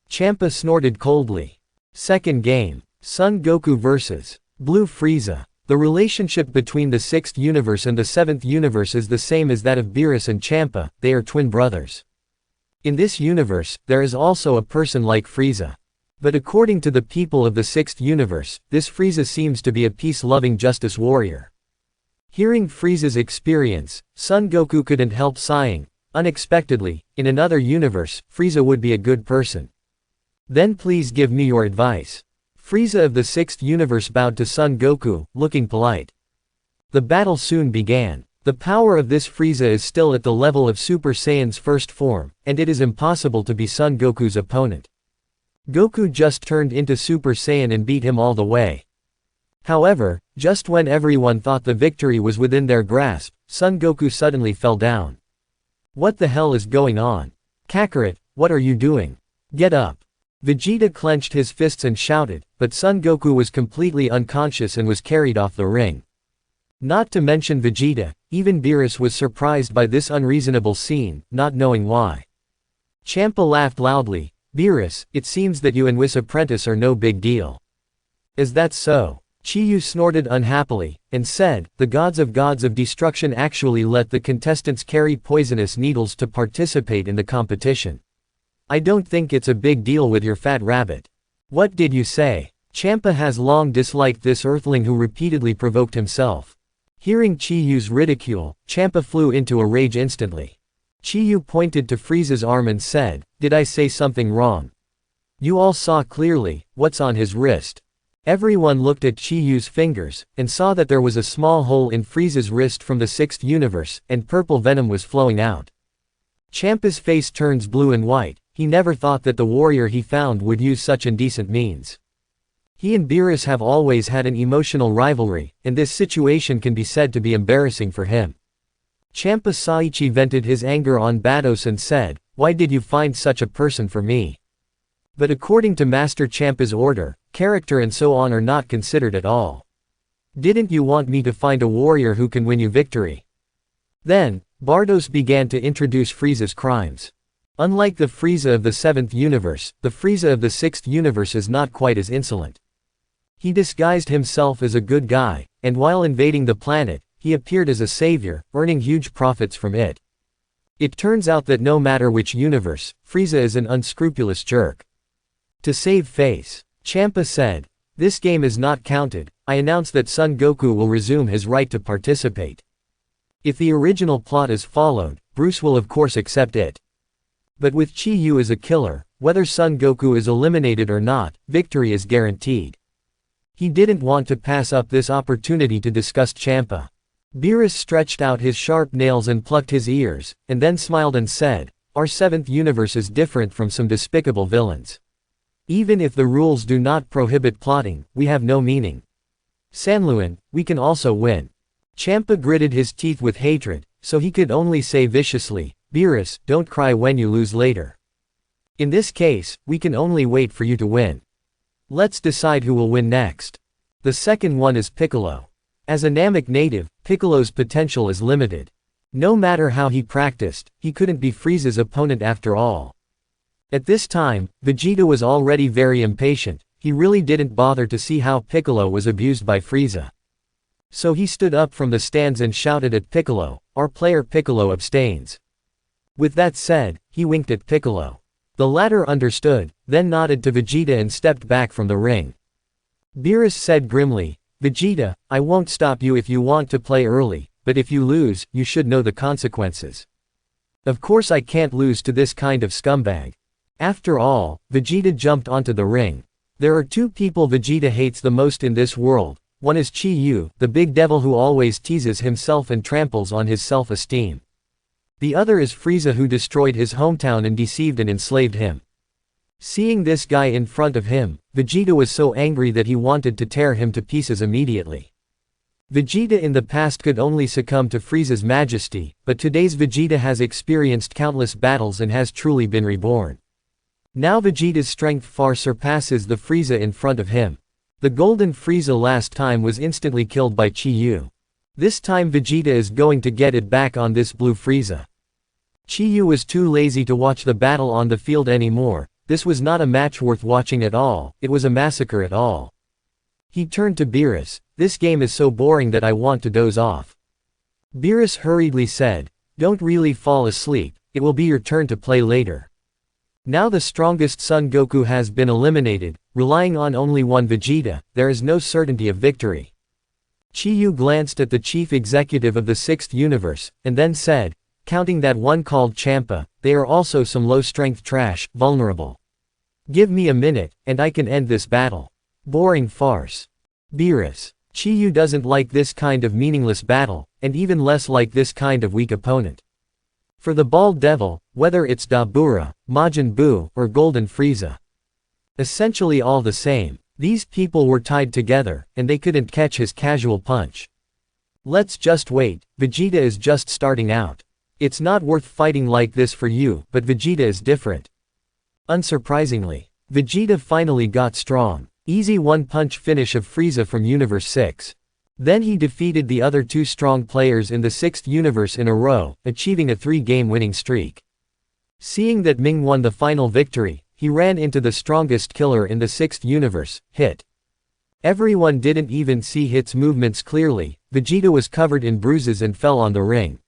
Champa snorted coldly. Second game. Son Goku vs. Blue Frieza. The relationship between the 6th universe and the 7th universe is the same as that of Beerus and Champa, they are twin brothers. In this universe, there is also a person like Frieza. But according to the people of the 6th universe, this Frieza seems to be a peace-loving justice warrior. Hearing Frieza's experience, Son Goku couldn't help sighing. Unexpectedly, in another universe, Frieza would be a good person. Then please give me your advice. Frieza of the 6th universe bowed to Son Goku, looking polite. The battle soon began. The power of this Frieza is still at the level of Super Saiyan's first form, and it is impossible to be Son Goku's opponent. Goku just turned into Super Saiyan and beat him all the way. However, just when everyone thought the victory was within their grasp, Son Goku suddenly fell down. What the hell is going on? Kakarot, what are you doing? Get up. Vegeta clenched his fists and shouted, but Son Goku was completely unconscious and was carried off the ring. Not to mention Vegeta, even Beerus was surprised by this unreasonable scene, not knowing why. Champa laughed loudly. Beerus, it seems that you and Whis apprentice are no big deal. Is that so? Chi-Yu snorted unhappily, and said, the gods of destruction actually let the contestants carry poisonous needles to participate in the competition. I don't think it's a big deal with your fat rabbit. What did you say? Champa has long disliked this earthling who repeatedly provoked himself. Hearing Chi-Yu's ridicule, Champa flew into a rage instantly. Chi-Yu pointed to Frieza's arm and said, did I say something wrong? You all saw clearly, what's on his wrist. Everyone looked at Chi-Yu's fingers, and saw that there was a small hole in Frieza's wrist from the sixth universe, and purple venom was flowing out. Champa's face turns blue and white. He never thought that the warrior he found would use such indecent means. He and Beerus have always had an emotional rivalry, and this situation can be said to be embarrassing for him. Champa Saichi vented his anger on Batos and said, why did you find such a person for me? But according to Master Champa's order, character and so on are not considered at all. Didn't you want me to find a warrior who can win you victory? Then, Bardos began to introduce Frieza's crimes. Unlike the Frieza of the 7th universe, the Frieza of the 6th universe is not quite as insolent. He disguised himself as a good guy, and while invading the planet, he appeared as a savior, earning huge profits from it. It turns out that no matter which universe, Frieza is an unscrupulous jerk. To save face, Champa said, this game is not counted. I announce that Son Goku will resume his right to participate. If the original plot is followed, Bruce will of course accept it. But with Chi-Yu as a killer, whether Son Goku is eliminated or not, victory is guaranteed. He didn't want to pass up this opportunity to disgust Champa. Beerus stretched out his sharp nails and plucked his ears, and then smiled and said, our 7th universe is different from some despicable villains. Even if the rules do not prohibit plotting, we have no meaning. Sanluan, we can also win. Champa gritted his teeth with hatred, so he could only say viciously, Beerus, don't cry when you lose later. In this case, we can only wait for you to win. Let's decide who will win next. The second one is Piccolo. As a Namek native, Piccolo's potential is limited. No matter how he practiced, he couldn't be Frieza's opponent after all. At this time, Vegeta was already very impatient. He really didn't bother to see how Piccolo was abused by Frieza. So he stood up from the stands and shouted at Piccolo, our player Piccolo abstains. With that said, he winked at Piccolo. The latter understood, then nodded to Vegeta and stepped back from the ring. Beerus said grimly, Vegeta, I won't stop you if you want to play early, but if you lose, you should know the consequences. Of course I can't lose to this kind of scumbag. After all, Vegeta jumped onto the ring. There are two people Vegeta hates the most in this world. One is Chi-Yu, the big devil who always teases himself and tramples on his self-esteem. The other is Frieza, who destroyed his hometown and deceived and enslaved him. Seeing this guy in front of him, Vegeta was so angry that he wanted to tear him to pieces immediately. Vegeta in the past could only succumb to Frieza's majesty, but today's Vegeta has experienced countless battles and has truly been reborn. Now Vegeta's strength far surpasses the Frieza in front of him. The golden Frieza last time was instantly killed by Chi-Yu. This time Vegeta is going to get it back on this blue Frieza. Chi-Yu was too lazy to watch the battle on the field anymore. This was not a match worth watching at all, it was a massacre at all. He turned to Beerus, this game is so boring that I want to doze off. Beerus hurriedly said, don't really fall asleep, it will be your turn to play later. Now the strongest Son Goku has been eliminated, relying on only one Vegeta, there is no certainty of victory. Chi-Yu glanced at the chief executive of the 6th universe, and then said, counting that one called Champa, they are also some low-strength trash, vulnerable. Give me a minute, and I can end this battle. Boring farce. Beerus. Chi-Yu doesn't like this kind of meaningless battle, and even less like this kind of weak opponent. For the bald devil, whether it's Dabura, Majin Buu, or Golden Frieza. Essentially all the same, these people were tied together, and they couldn't catch his casual punch. Let's just wait, Vegeta is just starting out. It's not worth fighting like this for you, but Vegeta is different. Unsurprisingly, Vegeta finally got strong. Easy one-punch finish of Frieza from Universe 6. Then he defeated the other two strong players in the 6th universe in a row, achieving a 3-game winning streak. Seeing that Ming won the final victory, he ran into the strongest killer in the 6th universe, Hit. Everyone didn't even see Hit's movements clearly. Vegeta was covered in bruises and fell on the ring.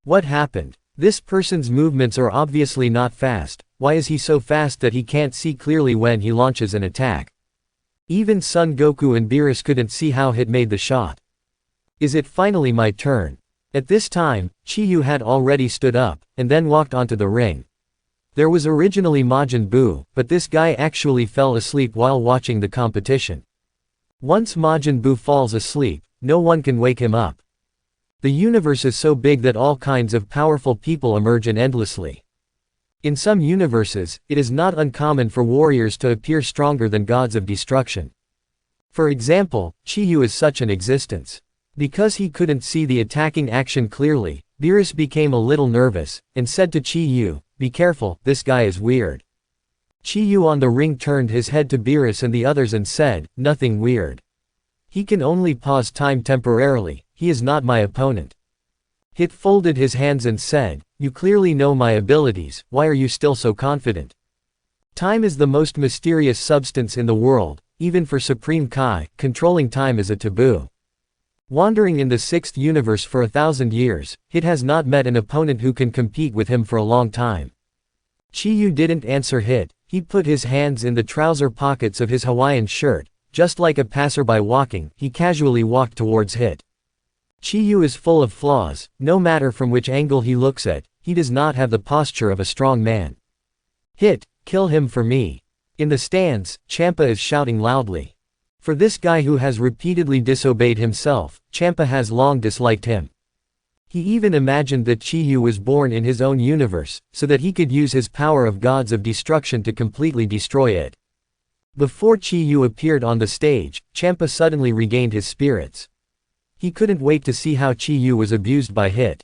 What happened? This person's movements are obviously not fast. Why is he so fast that he can't see clearly when he launches an attack? Even Son Goku and Beerus couldn't see how Hit made the shot. Is it finally my turn? At this time, Chi-Yu had already stood up, and then walked onto the ring. There was originally Majin Buu, but this guy actually fell asleep while watching the competition. Once Majin Buu falls asleep, no one can wake him up. The universe is so big that all kinds of powerful people emerge endlessly. In some universes, it is not uncommon for warriors to appear stronger than gods of destruction. For example, Chi-Yu is such an existence. Because he couldn't see the attacking action clearly, Beerus became a little nervous, and said to Chi-Yu, "Be careful, this guy is weird." Chi-Yu on the ring turned his head to Beerus and the others and said, "Nothing weird. He can only pause time temporarily, he is not my opponent." Hit folded his hands and said, "You clearly know my abilities, why are you still so confident? Time is the most mysterious substance in the world, even for Supreme Kai, controlling time is a taboo. Wandering in the 6th universe for 1,000 years, Hit has not met an opponent who can compete with him for a long time." Chi-Yu didn't answer Hit, he put his hands in the trouser pockets of his Hawaiian shirt. Just like a passerby walking, he casually walked towards Hit. Chi-Yu is full of flaws, no matter from which angle he looks at, he does not have the posture of a strong man. "Hit, kill him for me." In the stands, Champa is shouting loudly. For this guy who has repeatedly disobeyed himself, Champa has long disliked him. He even imagined that Chi-Yu was born in his own universe, so that he could use his power of gods of destruction to completely destroy it. Before Chi-Yu appeared on the stage, Champa suddenly regained his spirits. He couldn't wait to see how Chi-Yu was abused by Hit.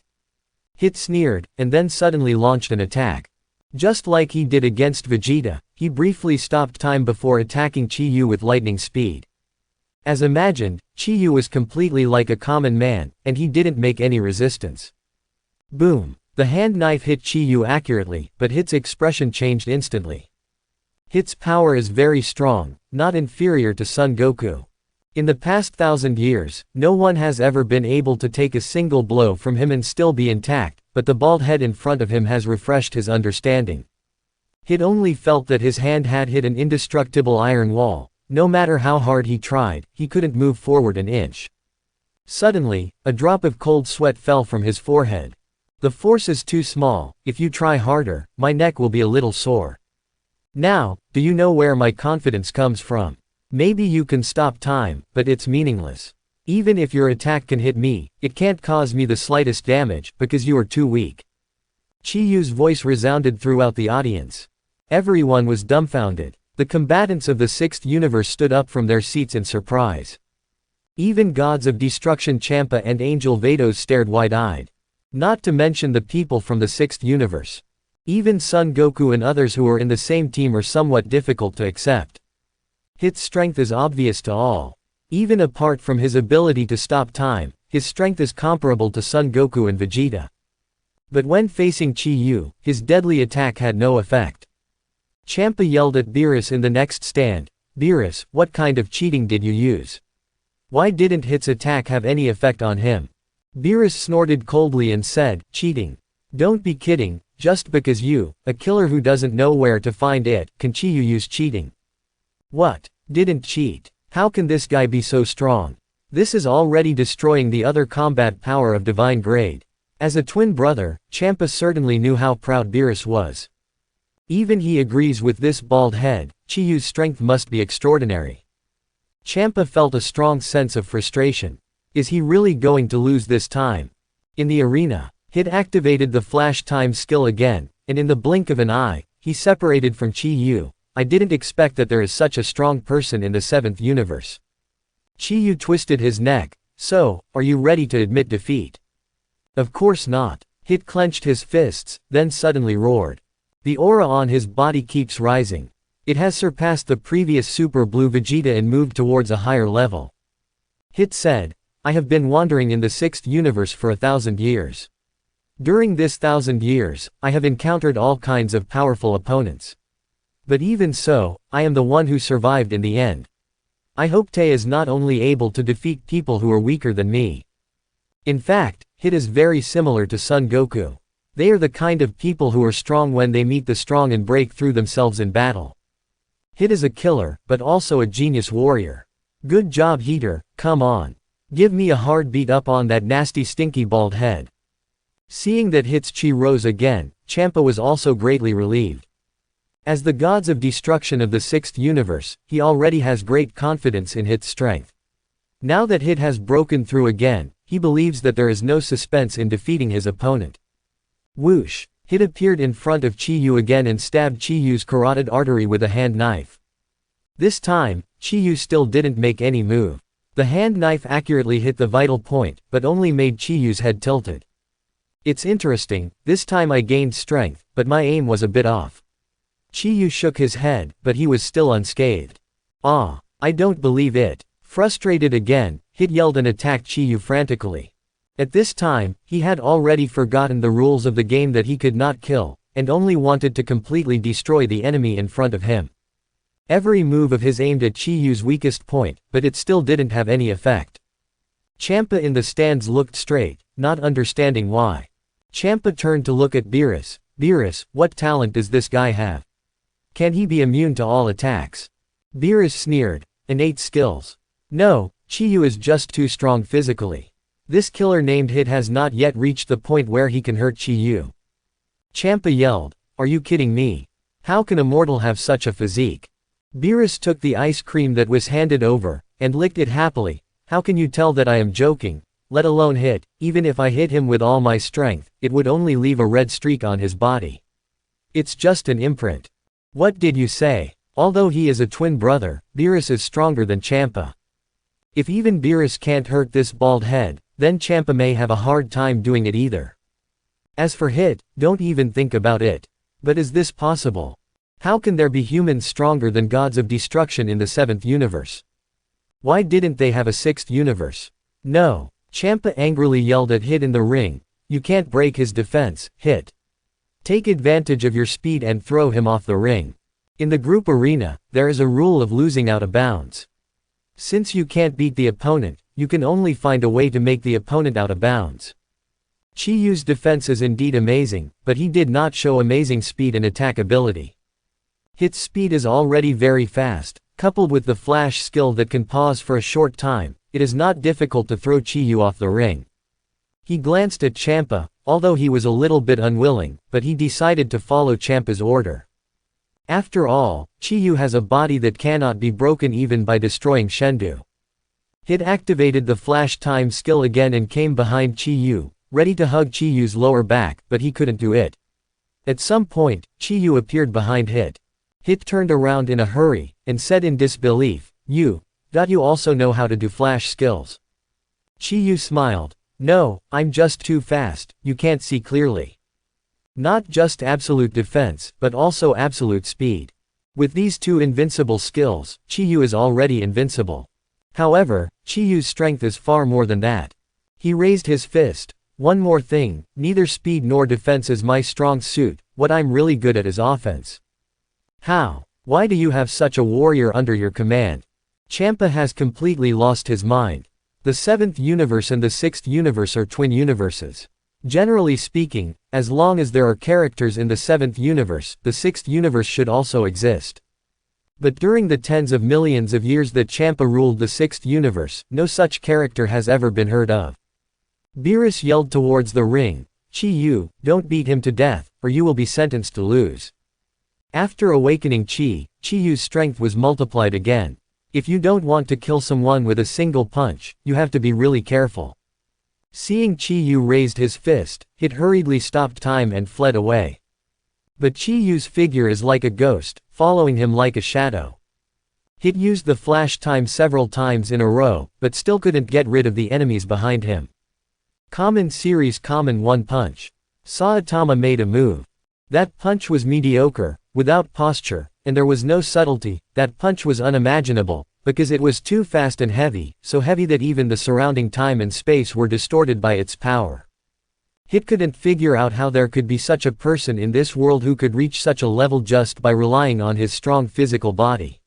Hit sneered, and then suddenly launched an attack. Just like he did against Vegeta, he briefly stopped time before attacking Chi-Yu with lightning speed. As imagined, Chi-Yu was completely like a common man, and he didn't make any resistance. Boom! The hand knife hit Chi-Yu accurately, but Hit's expression changed instantly. Hit's power is very strong, not inferior to Son Goku. In the past 1,000 years, no one has ever been able to take a single blow from him and still be intact, but the bald head in front of him has refreshed his understanding. Hit only felt that his hand had hit an indestructible iron wall. No matter how hard he tried, he couldn't move forward an inch. Suddenly, a drop of cold sweat fell from his forehead. "The force is too small, if you try harder, my neck will be a little sore. Now, do you know where my confidence comes from? Maybe you can stop time, but it's meaningless. Even if your attack can hit me, it can't cause me the slightest damage, because you are too weak." Chi-Yu's voice resounded throughout the audience. Everyone was dumbfounded. The combatants of the 6th universe stood up from their seats in surprise. Even gods of destruction Champa and Angel Vados stared wide-eyed. Not to mention the people from the 6th universe. Even Son Goku and others who are in the same team are somewhat difficult to accept. Hit's strength is obvious to all. Even apart from his ability to stop time, his strength is comparable to Son Goku and Vegeta. But when facing Chi-Yu, his deadly attack had no effect. Champa yelled at Beerus in the next stand, "Beerus, what kind of cheating did you use? Why didn't Hit's attack have any effect on him?" Beerus snorted coldly and said, "Cheating? Don't be kidding, just because you, a killer who doesn't know where to find it, can Chi-Yu use cheating? What? Didn't cheat? How can this guy be so strong? This is already destroying the other combat power of divine grade." As a twin brother, Champa certainly knew how proud Beerus was. Even he agrees with this bald head, Chi-Yu's strength must be extraordinary. Champa felt a strong sense of frustration. Is he really going to lose this time? In the arena, Hit activated the flash time skill again, and in the blink of an eye, he separated from Chi-Yu. "I didn't expect that there is such a strong person in the 7th universe." Chi-Yu twisted his neck. "So, are you ready to admit defeat?" "Of course not." Hit clenched his fists, then suddenly roared. The aura on his body keeps rising. It has surpassed the previous Super Blue Vegeta and moved towards a higher level. Hit said, "I have been wandering in the 6th universe for 1,000 years. During this 1,000 years, I have encountered all kinds of powerful opponents. But even so, I am the one who survived in the end. I hope Tay is not only able to defeat people who are weaker than me. In fact, Hit is very similar to Son Goku. They are the kind of people who are strong when they meet the strong and break through themselves in battle. Hit is a killer, but also a genius warrior. Good job Heater, come on. Give me a hard beat up on that nasty stinky bald head. Seeing that Hit's chi rose again, Champa was also greatly relieved. As the gods of destruction of the 6th universe, he already has great confidence in Hit's strength. Now that Hit has broken through again, he believes that there is no suspense in defeating his opponent. Whoosh! Hit appeared in front of Chi-Yu again and stabbed Chi-Yu's carotid artery with a hand knife. This time, Chi-Yu still didn't make any move. The hand knife accurately hit the vital point, but only made Chi-Yu's head tilted. It's interesting, this time I gained strength, but my aim was a bit off. Chi-Yu shook his head, but he was still unscathed. Ah, I don't believe it. Frustrated again, Hit yelled and attacked Chi-Yu frantically. At this time, he had already forgotten the rules of the game that he could not kill, and only wanted to completely destroy the enemy in front of him. Every move of his aimed at Chi-Yu's weakest point, but it still didn't have any effect. Champa in the stands looked straight, not understanding why. Champa turned to look at Beerus. Beerus, what talent does this guy have? Can he be immune to all attacks? Beerus sneered. Innate skills. No, Chi-Yu is just too strong physically. This killer named Hit has not yet reached the point where he can hurt Chi-Yu. Champa yelled, are you kidding me? How can a mortal have such a physique? Beerus took the ice cream that was handed over, and licked it happily. How can you tell that I am joking? Let alone Hit, even if I hit him with all my strength, it would only leave a red streak on his body. It's just an imprint. What did you say? Although he is a twin brother, Beerus is stronger than Champa. If even Beerus can't hurt this bald head, then Champa may have a hard time doing it either. As for Hit, don't even think about it. But is this possible? How can there be humans stronger than gods of destruction in the 7th universe? Why didn't they have a 6th universe? No. Champa angrily yelled at Hit in the ring. You can't break his defense, Hit. Take advantage of your speed and throw him off the ring. In the group arena, there is a rule of losing out of bounds. Since you can't beat the opponent, you can only find a way to make the opponent out of bounds. Chi-Yu's defense is indeed amazing, but he did not show amazing speed and attack ability. Hit's speed is already very fast, coupled with the flash skill that can pause for a short time. It is not difficult to throw Chi-Yu off the ring. He glanced at Champa, although he was a little bit unwilling, but he decided to follow Champa's order. After all, Chi-Yu has a body that cannot be broken even by destroying Shendu. Hit activated the flash time skill again and came behind Chi-Yu, ready to hug Chi-Yu's lower back, but he couldn't do it. At some point, Chi-Yu appeared behind Hit. Hit turned around in a hurry, and said in disbelief, you also know how to do flash skills? Chi-Yu smiled. No, I'm just too fast, you can't see clearly. Not just absolute defense, but also absolute speed. With these two invincible skills, Chi-Yu is already invincible. However, Chi-Yu's strength is far more than that. He raised his fist. One more thing, neither speed nor defense is my strong suit, what I'm really good at is offense. How? Why do you have such a warrior under your command? Champa has completely lost his mind. The 7th universe and the 6th universe are twin universes. Generally speaking, as long as there are characters in the 7th universe, the 6th universe should also exist. But during the tens of millions of years that Champa ruled the 6th universe, no such character has ever been heard of. Beerus yelled towards the ring, Chi-Yu, don't beat him to death, or you will be sentenced to lose. After awakening Chi-Yu's strength was multiplied again. If you don't want to kill someone with a single punch, you have to be really careful. Seeing Chi-Yu raised his fist, Hit hurriedly stopped time and fled away. But Chi-Yu's figure is like a ghost, following him like a shadow. Hit used the flash time several times in a row, but still couldn't get rid of the enemies behind him. Common series common one punch. Saitama made a move. That punch was mediocre, without posture, and there was no subtlety. That punch was unimaginable, because it was too fast and heavy, so heavy that even the surrounding time and space were distorted by its power. Hit couldn't figure out how there could be such a person in this world who could reach such a level just by relying on his strong physical body.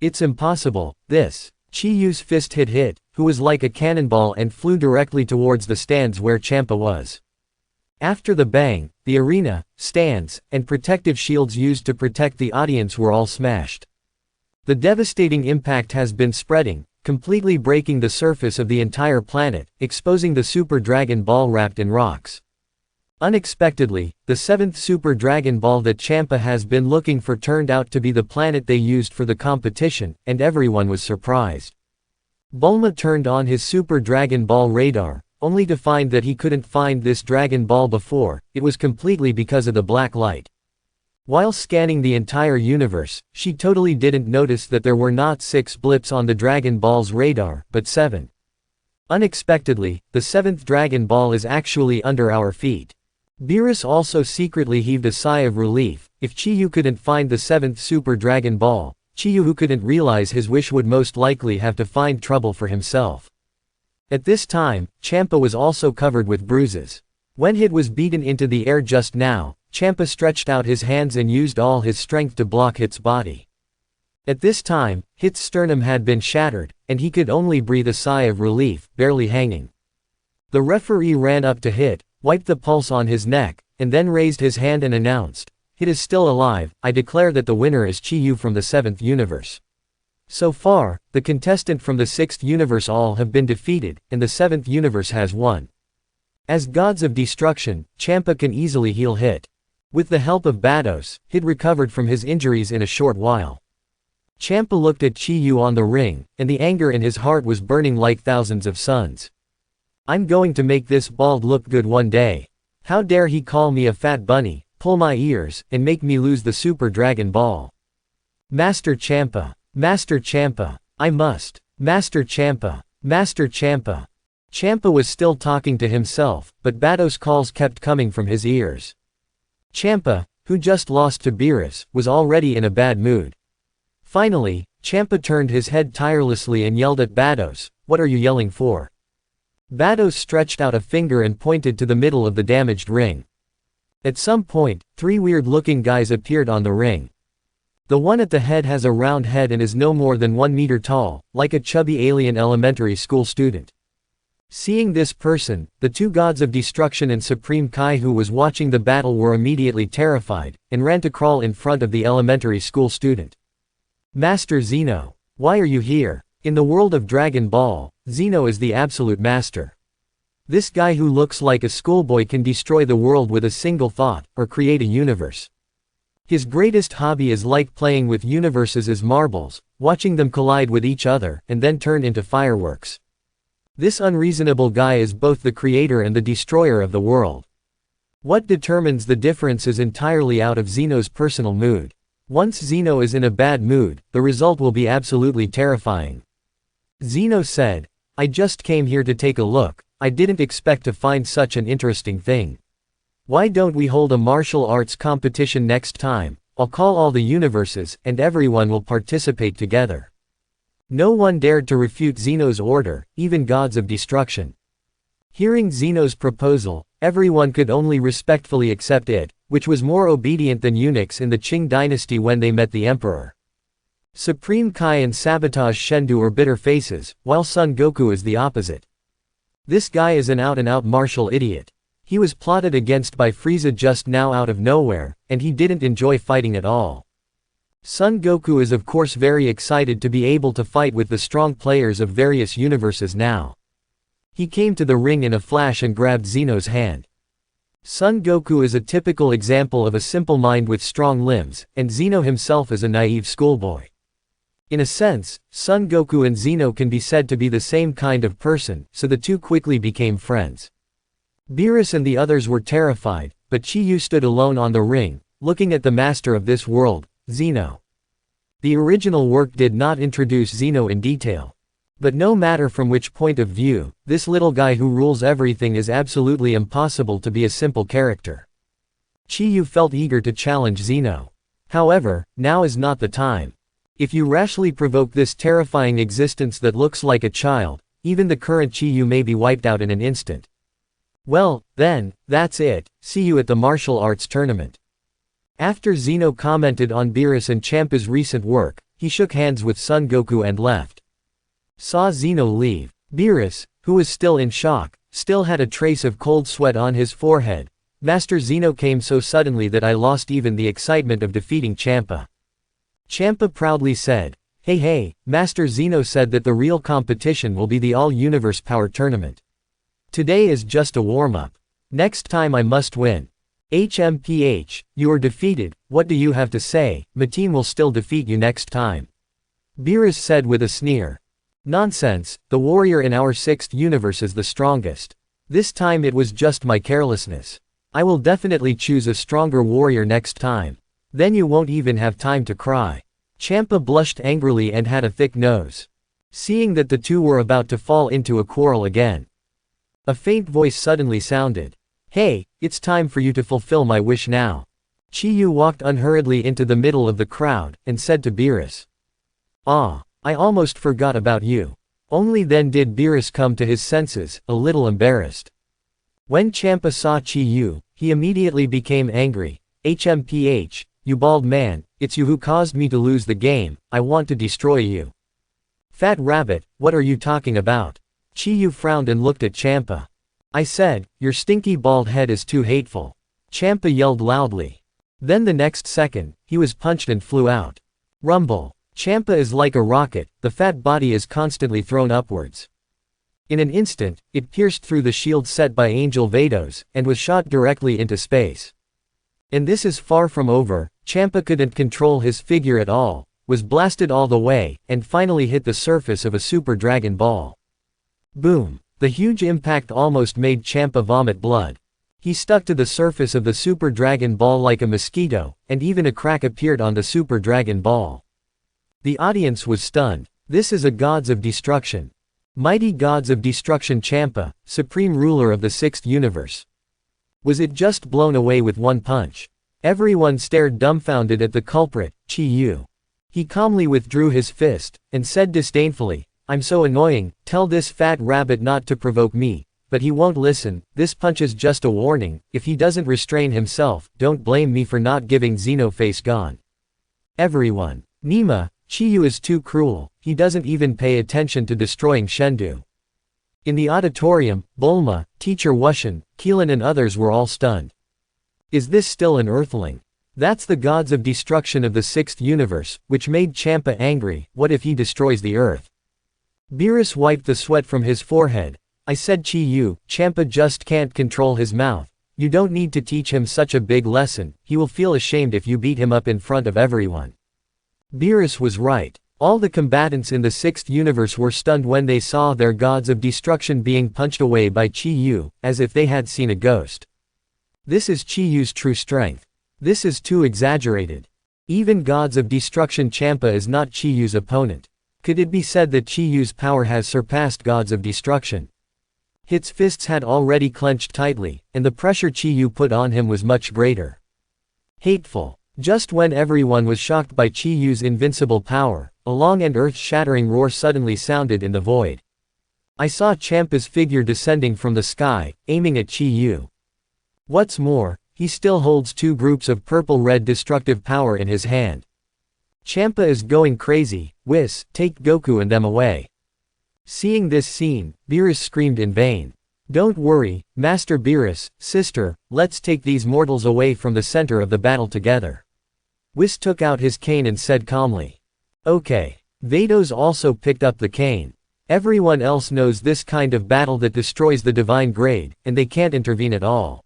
It's impossible, this. Chi Yu's fist hit Hit, who was like a cannonball and flew directly towards the stands where Champa was. After the bang, the arena, stands, and protective shields used to protect the audience were all smashed. The devastating impact has been spreading, completely breaking the surface of the entire planet, exposing the Super Dragon Ball wrapped in rocks. Unexpectedly, the 7th Super Dragon Ball that Champa has been looking for turned out to be the planet they used for the competition, and everyone was surprised. Bulma turned on his Super Dragon Ball radar, only to find that he couldn't find this Dragon Ball before. It was completely because of the black light. While scanning the entire universe, she totally didn't notice that there were not 6 blips on the Dragon Ball's radar, but 7. Unexpectedly, the 7th Dragon Ball is actually under our feet. Beerus also secretly heaved a sigh of relief. If Chi Yu couldn't find the 7th Super Dragon Ball, Chi Yu who couldn't realize his wish would most likely have to find trouble for himself. At this time, Champa was also covered with bruises. When Hit was beaten into the air just now, Champa stretched out his hands and used all his strength to block Hit's body. At this time, Hit's sternum had been shattered, and he could only breathe a sigh of relief, barely hanging. The referee ran up to Hit, wiped the pulse on his neck, and then raised his hand and announced, "Hit is still alive. I declare that the winner is Chi Yu from the 7th universe." So far, the contestant from the 6th universe all have been defeated, and the 7th universe has won. As gods of destruction, Champa can easily heal Hit. With the help of Bados, Hit recovered from his injuries in a short while. Champa looked at Chi Yu on the ring, and the anger in his heart was burning like thousands of suns. "I'm going to make this bald look good one day. How dare he call me a fat bunny, pull my ears, and make me lose the Super Dragon Ball. Master Champa. Master Champa. I must. Master Champa. Master Champa." Champa was still talking to himself, but Bados' calls kept coming from his ears. Champa, who just lost to Beerus, was already in a bad mood. Finally, Champa turned his head tirelessly and yelled at Bados, "What are you yelling for?" Bados stretched out a finger and pointed to the middle of the damaged ring. At some point, 3 weird-looking guys appeared on the ring. The one at the head has a round head and is no more than 1 meter tall, like a chubby alien elementary school student. Seeing this person, the 2 gods of destruction and Supreme Kai who was watching the battle were immediately terrified, and ran to crawl in front of the elementary school student. "Master Zeno. Why are you here?" In the world of Dragon Ball, Zeno is the absolute master. This guy who looks like a schoolboy can destroy the world with a single thought, or create a universe. His greatest hobby is like playing with universes as marbles, watching them collide with each other, and then turn into fireworks. This unreasonable guy is both the creator and the destroyer of the world. What determines the difference is entirely out of Zeno's personal mood. Once Zeno is in a bad mood, the result will be absolutely terrifying. Zeno said, "I just came here to take a look. I didn't expect to find such an interesting thing. Why don't we hold a martial arts competition next time? I'll call all the universes, and everyone will participate together." No one dared to refute Zeno's order, even gods of destruction. Hearing Zeno's proposal, everyone could only respectfully accept it, which was more obedient than eunuchs in the Qing dynasty when they met the emperor. Supreme Kai and Sabotage Shendu are bitter faces, while Son Goku is the opposite. This guy is an out-and-out martial idiot. He was plotted against by Frieza just now out of nowhere, and he didn't enjoy fighting at all. Son Goku is of course very excited to be able to fight with the strong players of various universes now. He came to the ring in a flash and grabbed Zeno's hand. Son Goku is a typical example of a simple mind with strong limbs, and Zeno himself is a naive schoolboy. In a sense, Son Goku and Zeno can be said to be the same kind of person, so the two quickly became friends. Beerus and the others were terrified, but Chi Yu stood alone on the ring, looking at the master of this world, Zeno. The original work did not introduce Zeno in detail. But no matter from which point of view, this little guy who rules everything is absolutely impossible to be a simple character. Chi Yu felt eager to challenge Zeno. However, now is not the time. If you rashly provoke this terrifying existence that looks like a child, even the current Chi Yu may be wiped out in an instant. Well, then, that's it, see you at the martial arts tournament. After Zeno commented on Beerus and Champa's recent work, he shook hands with Son Goku and left. Saw Zeno leave. Beerus, who was still in shock, still had a trace of cold sweat on his forehead. Master Zeno came so suddenly that I lost even the excitement of defeating Champa. Champa proudly said, Hey, Master Zeno said that the real competition will be the All-Universe Power Tournament. Today is just a warm-up. Next time I must win. HMPH, you are defeated, what do you have to say? My team will still defeat you next time. Beerus said with a sneer. Nonsense, the warrior in our 6th universe is the strongest. This time it was just my carelessness. I will definitely choose a stronger warrior next time. Then you won't even have time to cry. Champa blushed angrily and had a thick nose. Seeing that the two were about to fall into a quarrel again. A faint voice suddenly sounded. Hey, it's time for you to fulfill my wish now. Chi-Yu walked unhurriedly into the middle of the crowd, and said to Beerus. Ah, I almost forgot about you. Only then did Beerus come to his senses, a little embarrassed. When Champa saw Chi-Yu, he immediately became angry. HMPH, you bald man, it's you who caused me to lose the game, I want to destroy you. Fat rabbit, what are you talking about? Chi-Yu frowned and looked at Champa. I said, your stinky bald head is too hateful. Champa yelled loudly. Then the next second, he was punched and flew out. Rumble. Champa is like a rocket, the fat body is constantly thrown upwards. In an instant, it pierced through the shield set by Angel Vados, and was shot directly into space. And this is far from over, Champa couldn't control his figure at all, was blasted all the way, and finally hit the surface of a Super Dragon Ball. Boom! The huge impact almost made Champa vomit blood. He stuck to the surface of the Super Dragon Ball like a mosquito, and even a crack appeared on the Super Dragon Ball. The audience was stunned. This is a Gods of Destruction. Mighty Gods of Destruction Champa, supreme ruler of the 6th universe. Was it just blown away with one punch? Everyone stared dumbfounded at the culprit, Chi-Yu. He calmly withdrew his fist, and said disdainfully, I'm so annoying, tell this fat rabbit not to provoke me, but he won't listen, this punch is just a warning, if he doesn't restrain himself, don't blame me for not giving Zeno face gone. Everyone. Nima, Chi-Yu is too cruel, he doesn't even pay attention to destroying Shendu. In the auditorium, Bulma, Teacher Wushan, Keelan and others were all stunned. Is this still an Earthling? That's the Gods of Destruction of the 6th universe, which made Champa angry, what if he destroys the Earth? Beerus wiped the sweat from his forehead. I said Chi-Yu, Champa just can't control his mouth. You don't need to teach him such a big lesson, he will feel ashamed if you beat him up in front of everyone. Beerus was right. All the combatants in the 6th universe were stunned when they saw their Gods of Destruction being punched away by Chi-Yu, as if they had seen a ghost. This is Chi-Yu's true strength. This is too exaggerated. Even Gods of Destruction Champa is not Chi-Yu's opponent. Could it be said that Chi-Yu's power has surpassed Gods of Destruction? His fists had already clenched tightly, and the pressure Chi-Yu put on him was much greater. Hateful. Just when everyone was shocked by Chi-Yu's invincible power, a long and earth-shattering roar suddenly sounded in the void. I saw Champa's figure descending from the sky, aiming at Chi-Yu. What's more, he still holds two groups of purple-red destructive power in his hand. Champa is going crazy, Whis, take Goku and them away. Seeing this scene, Beerus screamed in vain. Don't worry, Master Beerus, sister, let's take these mortals away from the center of the battle together. Whis took out his cane and said calmly. Okay. Vados also picked up the cane. Everyone else knows this kind of battle that destroys the divine grade, and they can't intervene at all.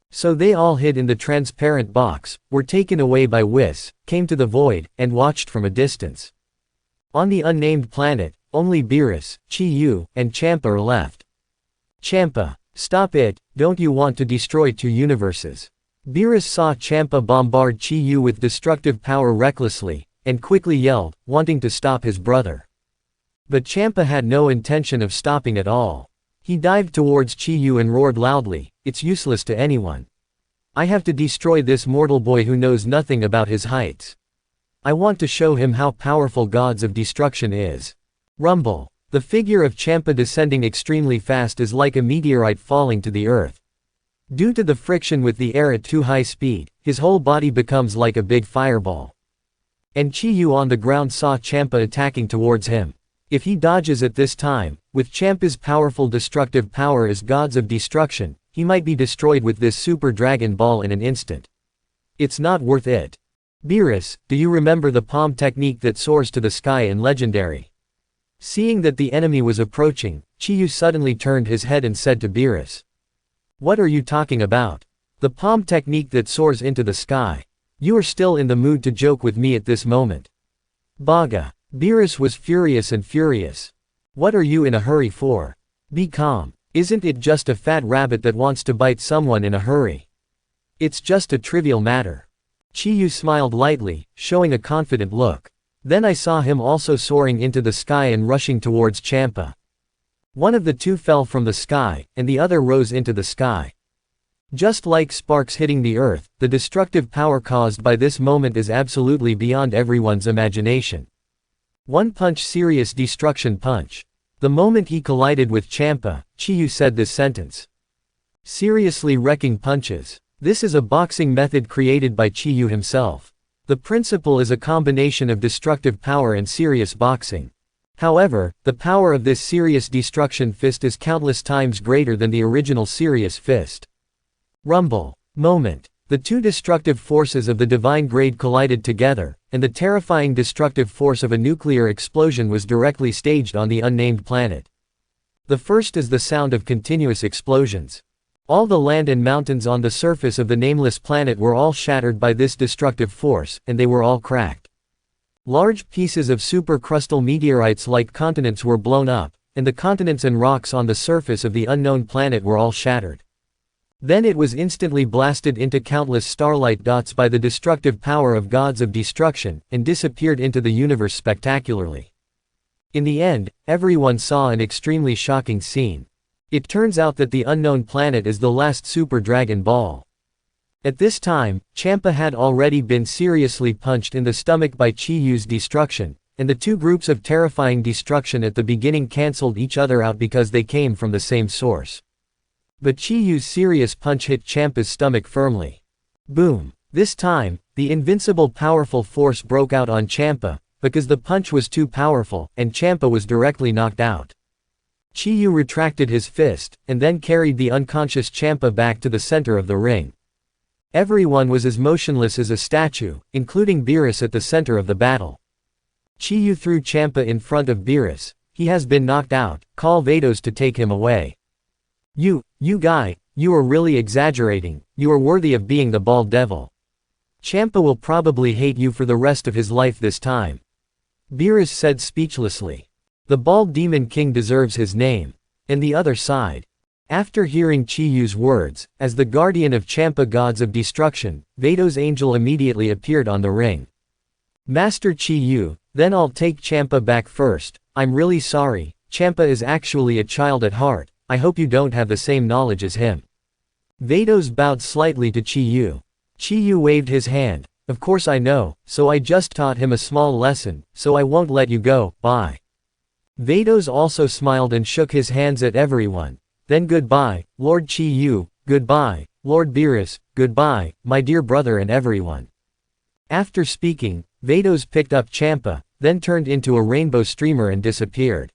So they all hid in the transparent box, were taken away by Whis, came to the void, and watched from a distance. On the unnamed planet, only Beerus, Chi-Yu, and Champa are left. Champa, stop it, don't you want to destroy two universes? Beerus saw Champa bombard Chi-Yu with destructive power recklessly, and quickly yelled, wanting to stop his brother. But Champa had no intention of stopping at all. He dived towards Chi-Yu and roared loudly, it's useless to anyone. I have to destroy this mortal boy who knows nothing about his heights. I want to show him how powerful Gods of Destruction is. Rumble. The figure of Champa descending extremely fast is like a meteorite falling to the earth. Due to the friction with the air at too high speed, his whole body becomes like a big fireball. And Chi Yu on the ground saw Champa attacking towards him. If he dodges at this time, with Champa's powerful destructive power as gods of destruction, he might be destroyed with this Super Dragon Ball in an instant. It's not worth it. Beerus, do you remember the palm technique that soars to the sky in Legendary? Seeing that the enemy was approaching, Chi Yu suddenly turned his head and said to Beerus. What are you talking about? The palm technique that soars into the sky. You are still in the mood to joke with me at this moment. Baga. Beerus was furious and furious. What are you in a hurry for? Be calm. Isn't it just a fat rabbit that wants to bite someone in a hurry? It's just a trivial matter. Chi Yu smiled lightly, showing a confident look. Then I saw him also soaring into the sky and rushing towards Champa. One of the two fell from the sky, and the other rose into the sky. Just like sparks hitting the earth, the destructive power caused by this moment is absolutely beyond everyone's imagination. One punch, serious destruction punch. The moment he collided with Champa, Chi Yu said this sentence. Seriously wrecking punches. This is a boxing method created by Chi Yu himself. The principle is a combination of destructive power and serious boxing. However, the power of this serious destruction fist is countless times greater than the original serious fist. Rumble. Moment. The two destructive forces of the divine grade collided together, and the terrifying destructive force of a nuclear explosion was directly staged on the unnamed planet. The first is the sound of continuous explosions. All the land and mountains on the surface of the nameless planet were all shattered by this destructive force, and they were all cracked. Large pieces of supercrustal meteorites like continents were blown up, and the continents and rocks on the surface of the unknown planet were all shattered. Then it was instantly blasted into countless starlight dots by the destructive power of gods of destruction, and disappeared into the universe spectacularly. In the end, everyone saw an extremely shocking scene. It turns out that the unknown planet is the last Super Dragon Ball. At this time, Champa had already been seriously punched in the stomach by Chi Yu's destruction, and the two groups of terrifying destruction at the beginning cancelled each other out because they came from the same source. But Chi Yu's serious punch hit Champa's stomach firmly. Boom. This time, the invincible powerful force broke out on Champa, because the punch was too powerful, and Champa was directly knocked out. Chi Yu retracted his fist, and then carried the unconscious Champa back to the center of the ring. Everyone was as motionless as a statue, including Beerus at the center of the battle. Chi Yu threw Champa in front of Beerus. He has been knocked out, call Vados to take him away. You guy, you are really exaggerating, you are worthy of being the bald devil. Champa will probably hate you for the rest of his life this time. Beerus said speechlessly. The bald demon king deserves his name. And the other side. After hearing Chi Yu's words, as the guardian of Champa gods of destruction, Vados' angel immediately appeared on the ring. Master Chi Yu, then I'll take Champa back first. I'm really sorry, Champa is actually a child at heart. I hope you don't have the same knowledge as him. Vados bowed slightly to Chi Yu. Chi Yu waved his hand. Of course I know, so I just taught him a small lesson, so I won't let you go, bye. Vados also smiled and shook his hands at everyone. Then goodbye, Lord Chi Yu, goodbye, Lord Beerus, goodbye, my dear brother and everyone. After speaking, Vados picked up Champa, then turned into a rainbow streamer and disappeared.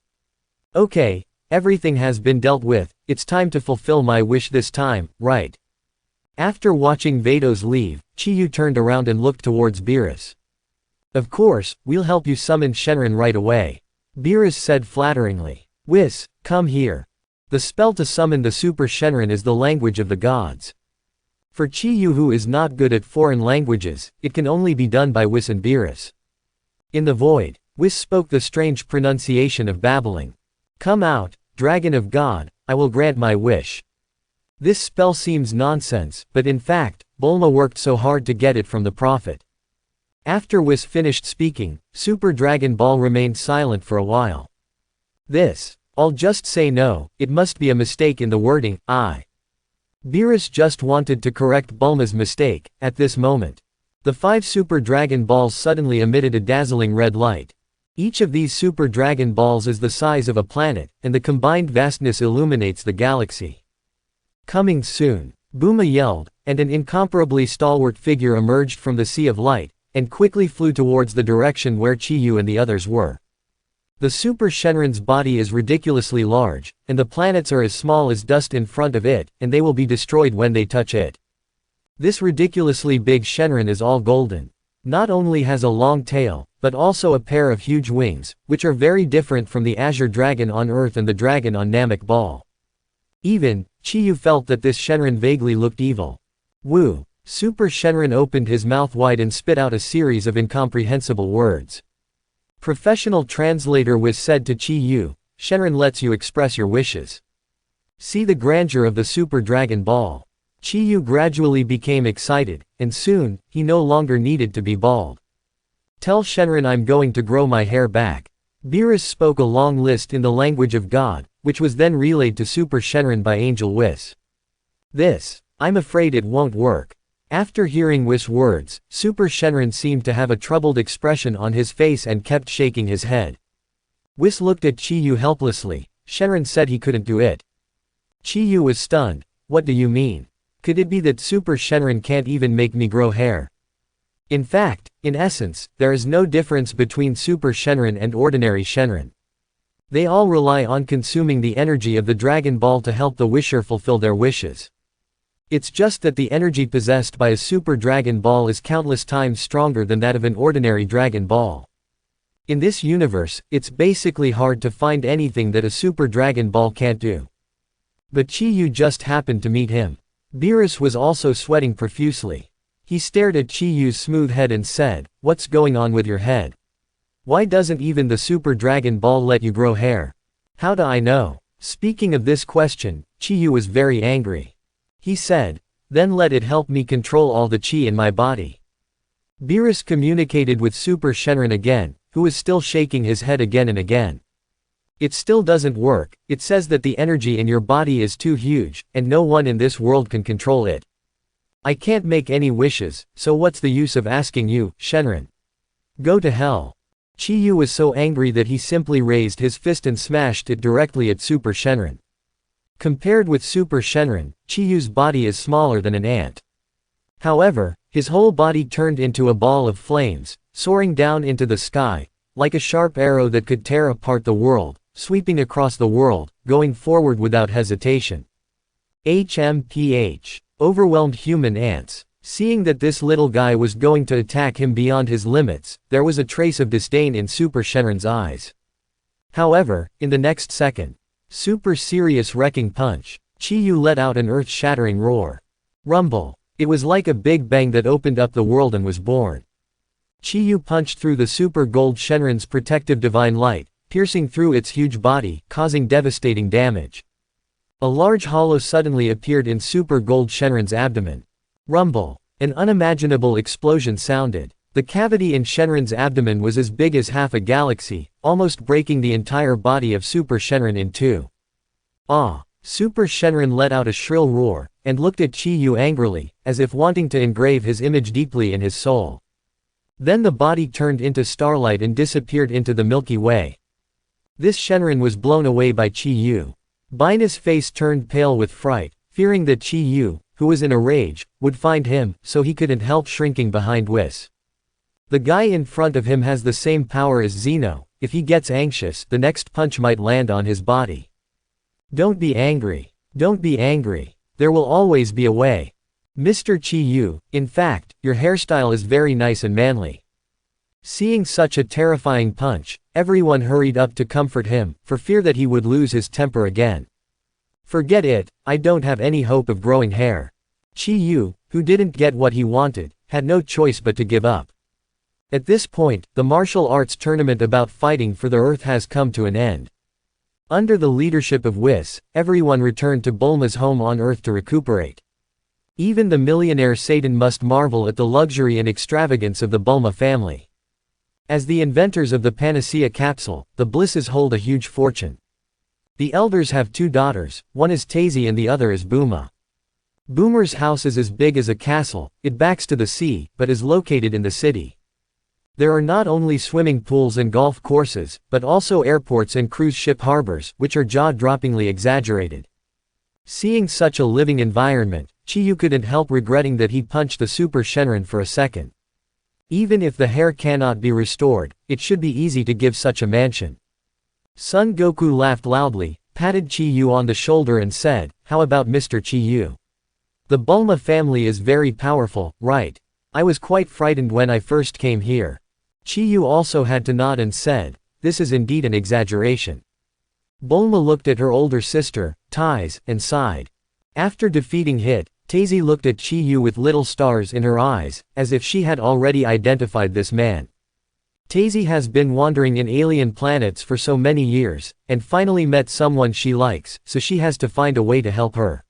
Okay. Everything has been dealt with, it's time to fulfill my wish this time, right? After watching Vados leave, Chi Yu turned around and looked towards Beerus. Of course, we'll help you summon Shenron right away. Beerus said flatteringly. Whis, come here. The spell to summon the Super Shenron is the language of the gods. For Chi Yu who is not good at foreign languages, it can only be done by Whis and Beerus. In the void, Whis spoke the strange pronunciation of babbling. Come out, Dragon of God, I will grant my wish. This spell seems nonsense, but in fact, Bulma worked so hard to get it from the Prophet. After Whis finished speaking, Super Dragon Ball remained silent for a while. I'll just say no, it must be a mistake in the wording, Beerus just wanted to correct Bulma's mistake. At this moment, the 5 Super Dragon Balls suddenly emitted a dazzling red light. Each of these super Dragon Balls is the size of a planet, and the combined vastness illuminates the galaxy. Coming soon, Bulma yelled, and an incomparably stalwart figure emerged from the sea of light, and quickly flew towards the direction where Chi-Yu and the others were. The Super Shenron's body is ridiculously large, and the planets are as small as dust in front of it, and they will be destroyed when they touch it. This ridiculously big Shenron is all golden. Not only has a long tail, but also a pair of huge wings, which are very different from the Azure Dragon on Earth and the dragon on Namek Ball. Even, Chi-Yu felt that this Shenron vaguely looked evil. Woo! Super Shenron opened his mouth wide and spit out a series of incomprehensible words. Professional translator Whis said to Chi-Yu, "Shenron lets you express your wishes. See the grandeur of the Super Dragon Ball." Chi-Yu gradually became excited, and soon, he no longer needed to be bald. "Tell Shenron I'm going to grow my hair back." Beerus spoke a long list in the language of God, which was then relayed to Super Shenron by Angel Whis. I'm afraid it won't work." After hearing Whis' words, Super Shenron seemed to have a troubled expression on his face and kept shaking his head. Whis looked at Chi-Yu helplessly. Shenron said he couldn't do it. Chi-Yu was stunned. "What do you mean? Could it be that Super Shenron can't even make me grow hair?" In fact, in essence, there is no difference between Super Shenron and ordinary Shenron. They all rely on consuming the energy of the Dragon Ball to help the wisher fulfill their wishes. It's just that the energy possessed by a Super Dragon Ball is countless times stronger than that of an ordinary Dragon Ball. In this universe, it's basically hard to find anything that a Super Dragon Ball can't do. But Chi-Yu just happened to meet him. Beerus was also sweating profusely. He stared at Chi-Yu's smooth head and said, "What's going on with your head? Why doesn't even the Super Dragon Ball let you grow hair?" "How do I know?" Speaking of this question, Chi-Yu was very angry. He said, "Then let it help me control all the chi in my body." Beerus communicated with Super Shenron again, who was still shaking his head again and again. "It still doesn't work. It says that the energy in your body is too huge, and no one in this world can control it. I can't make any wishes, so what's the use of asking you, Shenron? Go to hell." Chi-Yu was so angry that he simply raised his fist and smashed it directly at Super Shenron. Compared with Super Shenron, Chi-Yu's body is smaller than an ant. However, his whole body turned into a ball of flames, soaring down into the sky, like a sharp arrow that could tear apart the world, sweeping across the world, going forward without hesitation. HMPH. Overwhelmed human ants. Seeing that this little guy was going to attack him beyond his limits, there was a trace of disdain in Super Shenron's eyes. However, in the next second, super serious wrecking punch, Chi-Yu let out an earth-shattering roar. Rumble. It was like a big bang that opened up the world and was born. Chi-Yu punched through the Super Gold Shenron's protective divine light, piercing through its huge body, causing devastating damage. A large hollow suddenly appeared in Super Gold Shenron's abdomen. Rumble. An unimaginable explosion sounded. The cavity in Shenron's abdomen was as big as half a galaxy, almost breaking the entire body of Super Shenron in two. Ah! Super Shenron let out a shrill roar, and looked at Chi-Yu angrily, as if wanting to engrave his image deeply in his soul. Then the body turned into starlight and disappeared into the Milky Way. This Shenron was blown away by Chi-Yu. Bina's face turned pale with fright, fearing that Chi-Yu, who was in a rage, would find him, so he couldn't help shrinking behind Whis. The guy in front of him has the same power as Zeno. If he gets anxious, the next punch might land on his body. Don't be angry. Don't be angry. There will always be a way. Mr. Chi-Yu, in fact, your hairstyle is very nice and manly. Seeing such a terrifying punch, everyone hurried up to comfort him, for fear that he would lose his temper again. Forget it, I don't have any hope of growing hair. Chi-Yu, who didn't get what he wanted, had no choice but to give up. At this point, the martial arts tournament about fighting for the Earth has come to an end. Under the leadership of Whis, everyone returned to Bulma's home on Earth to recuperate. Even the millionaire Satan must marvel at the luxury and extravagance of the Bulma family. As the inventors of the Panacea capsule, the Blisses hold a huge fortune. The elders have two daughters, one is Tazy and the other is Bulma. Boomer's house is as big as a castle, it backs to the sea, but is located in the city. There are not only swimming pools and golf courses, but also airports and cruise ship harbors, which are jaw-droppingly exaggerated. Seeing such a living environment, Chiyu couldn't help regretting that he punched the Super Shenron for a second. Even if the hair cannot be restored, it should be easy to give such a mansion. Son Goku laughed loudly, patted Chiyu on the shoulder and said, "How about Mr. Chiyu? The Bulma family is very powerful, right? I was quite frightened when I first came here." Chiyu also had to nod and said, "This is indeed an exaggeration." Bulma looked at her older sister, Taiz, and sighed. After defeating Hit, Tazy looked at Chiyu with little stars in her eyes, as if she had already identified this man. Tazy has been wandering in alien planets for so many years, and finally met someone she likes, so she has to find a way to help her.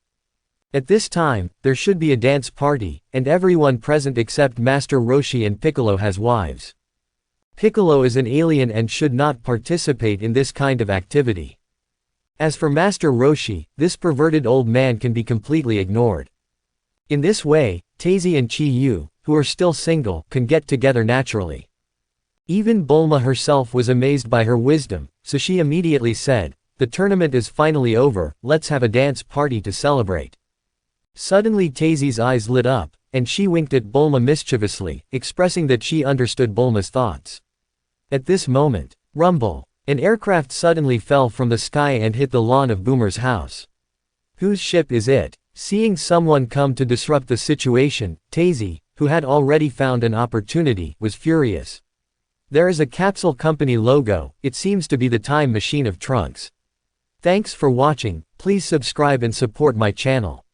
At this time, there should be a dance party, and everyone present except Master Roshi and Piccolo has wives. Piccolo is an alien and should not participate in this kind of activity. As for Master Roshi, this perverted old man can be completely ignored. In this way, Tazy and Chiyu, who are still single, can get together naturally. Even Bulma herself was amazed by her wisdom, so she immediately said, "The tournament is finally over, let's have a dance party to celebrate." Suddenly Tazy's eyes lit up, and she winked at Bulma mischievously, expressing that she understood Bulma's thoughts. At this moment, rumble! An aircraft suddenly fell from the sky and hit the lawn of Boomer's house. Whose ship is it? Seeing someone come to disrupt the situation, Tazy, who had already found an opportunity, was furious. There is a Capsule Company logo, it seems to be the time machine of Trunks. Thanks for watching, please subscribe and support my channel.